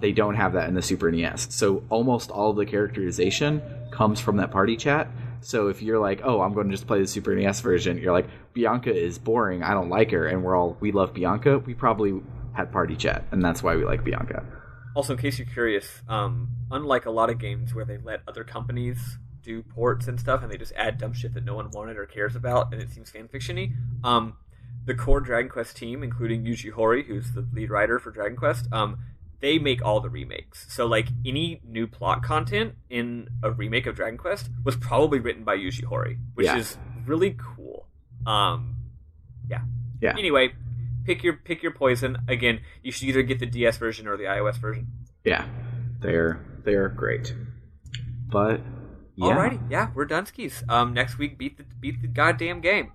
they don't have that in the Super NES. So almost all of the characterization comes from that party chat. So if you're like, oh, I'm going to just play the Super NES version, you're like, Bianca is boring, I don't like her, and we love Bianca, we probably had party chat, and that's why we like Bianca. Also, in case you're curious, unlike a lot of games where they let other companies do ports and stuff, and they just add dumb shit that no one wanted or cares about, and it seems fanfiction-y. The core Dragon Quest team, including Yuji Horii, who's the lead writer for Dragon Quest, they make all the remakes. So, like, any new plot content in a remake of Dragon Quest was probably written by Yuji Horii, which is really cool. Yeah. Anyway, pick your poison. Again, you should either get the DS version or the iOS version. Yeah, they're great. But yeah. Alrighty, yeah, we're done skis. Next week, beat the goddamn game.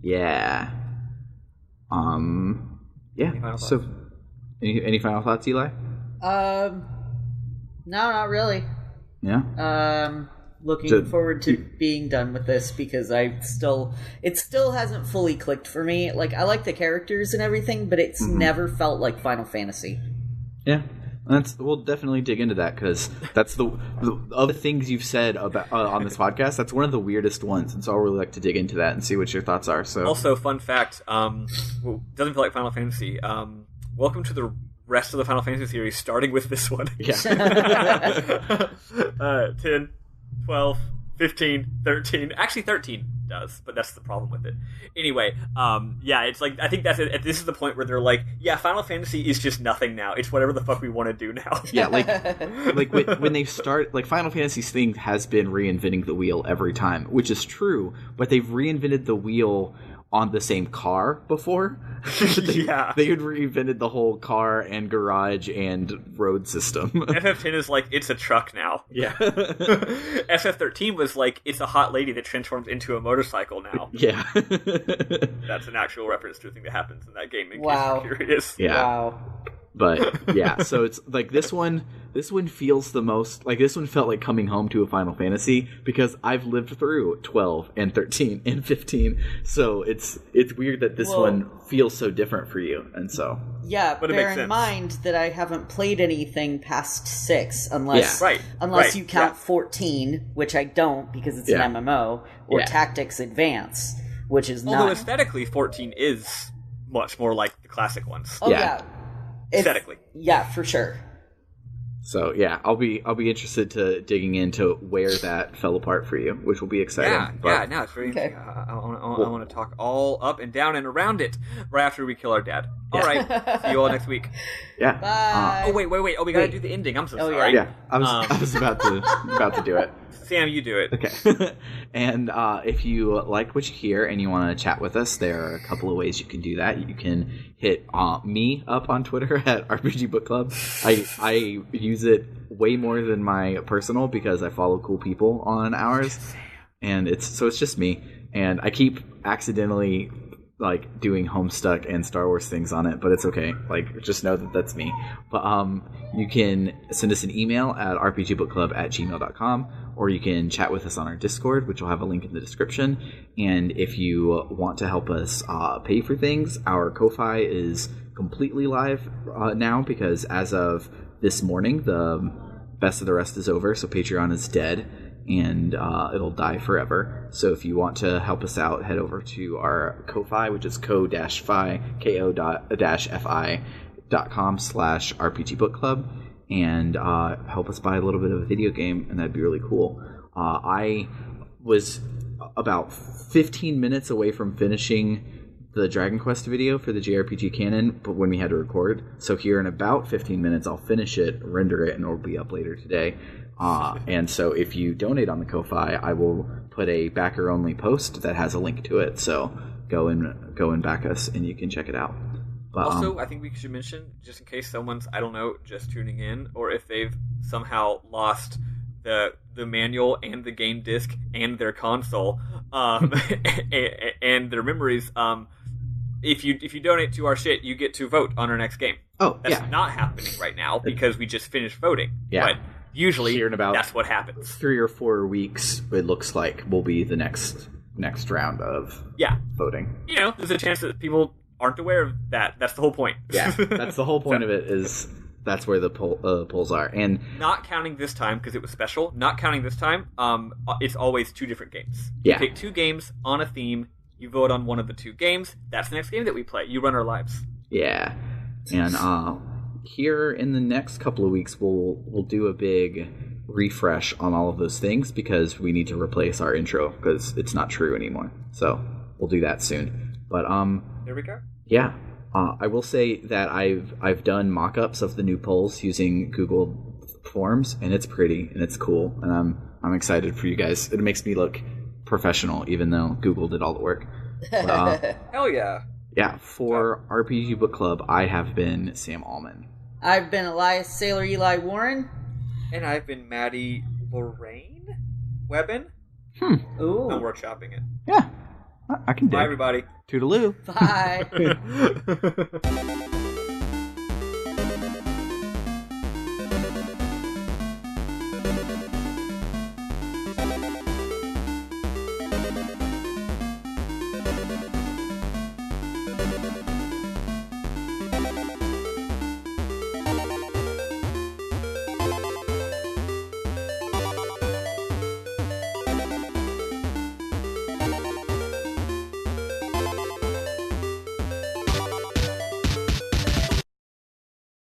Yeah. Yeah. Any final thoughts? So, any final thoughts, Eli? No, not really. Yeah. Looking forward to being done with this because it still hasn't fully clicked for me. Like, I like the characters and everything, but it's never felt like Final Fantasy. Yeah. We'll definitely dig into that because that's the of the things you've said about on this podcast. That's one of the weirdest ones, and so I'll really like to dig into that and see what your thoughts are. So, also, fun fact: doesn't feel like Final Fantasy. Welcome to the rest of the Final Fantasy series, starting with this one. Yeah. 10, 12, 15, 13. Actually, 13 does, but that's the problem with it. Anyway, it's like, I think that's it. This is the point where they're like, yeah, Final Fantasy is just nothing now. It's whatever the fuck we want to do now. Yeah, like when they start, like, Final Fantasy's thing has been reinventing the wheel every time, which is true, but they've reinvented the wheel on the same car before. They had reinvented the whole car and garage and road system. FF10 is like, it's a truck now. Yeah. FF13 was like, it's a hot lady that transforms into a motorcycle now. Yeah. That's an actual reference to a thing that happens in that game, in case you're curious. Yeah. Wow. But yeah, so it's like this one feels the most like this one felt like coming home to a Final Fantasy because I've lived through 12 and 13 and 15. So it's weird that this one feels so different for you. And so yeah, but bear in mind that I haven't played anything past 6 unless you count 14, which I don't because it's an MMO, or Tactics Advance, which is although aesthetically 14 is much more like the classic ones. Oh yeah. Aesthetically. Yeah, for sure. So yeah, I'll be interested to digging into where that fell apart for you, which will be exciting. It's very interesting. I want to talk all up and down and around it right after we kill our dad. All right, see you all next week. Yeah. Bye. Wait. Oh, we gotta do the ending. I'm so sorry. Yeah, I was about to do it. Sam, you do it. Okay. And if you like what you hear and you want to chat with us, there are a couple of ways you can do that. You can hit me up on Twitter at RPG Book Club. I use it way more than my personal because I follow cool people on ours, and it's just me. And I keep accidentally like doing Homestuck and Star Wars things on it, but it's okay. Like, just know that that's me. But you can send us an email at rpgbookclub@gmail.com, or you can chat with us on our Discord, which will have a link in the description. And if you want to help us pay for things, our Ko-Fi is completely live now, because as of this morning, the Best of the Rest is over, so Patreon is dead, and it'll die forever. So if you want to help us out, head over to our Ko-Fi, which is ko-fi.com/rpgbookclub, and help us buy a little bit of a video game, and that'd be really cool. I was about 15 minutes away from finishing the Dragon Quest video for the JRPG canon, but when we had to record. So here in about 15 minutes, I'll finish it, render it, and it'll be up later today. And so if you donate on the Ko-Fi, I will put a backer-only post that has a link to it. So go and back us, and you can check it out. But, also, I think we should mention, just in case someone's, I don't know, just tuning in, or if they've somehow lost the manual and the game disc and their console and their memories. If you donate to our shit, you get to vote on our next game. Oh, that's not happening right now because we just finished voting. Yeah. But usually, here in about that's what happens. 3 or 4 weeks, it looks like, will be the next round of voting. You know, there's a chance that people aren't aware of that. That's the whole point. Yeah, that's the whole point of it, is that's where the polls are. And not counting this time, because it was special, not counting this time, it's always 2 different games. Yeah. You pick 2 games on a theme, you vote on one of the 2 games, that's the next game that we play. You run our lives. Yeah. And here in the next couple of weeks, we'll do a big refresh on all of those things because we need to replace our intro because it's not true anymore. So we'll do that soon. But there we go. Yeah, I will say that I've done mock-ups of the new polls using Google Forms, and it's pretty and it's cool, and I'm excited for you guys. It makes me look professional, even though Google did all the work. But, hell yeah. Yeah, for RPG Book Club, I have been Sam Allman. I've been Elias Sailor Eli Warren. And I've been Maddie Lorraine Webbin. Ooh. I'm workshopping it. Yeah, I can do it. Bye, everybody. Toodaloo. Bye.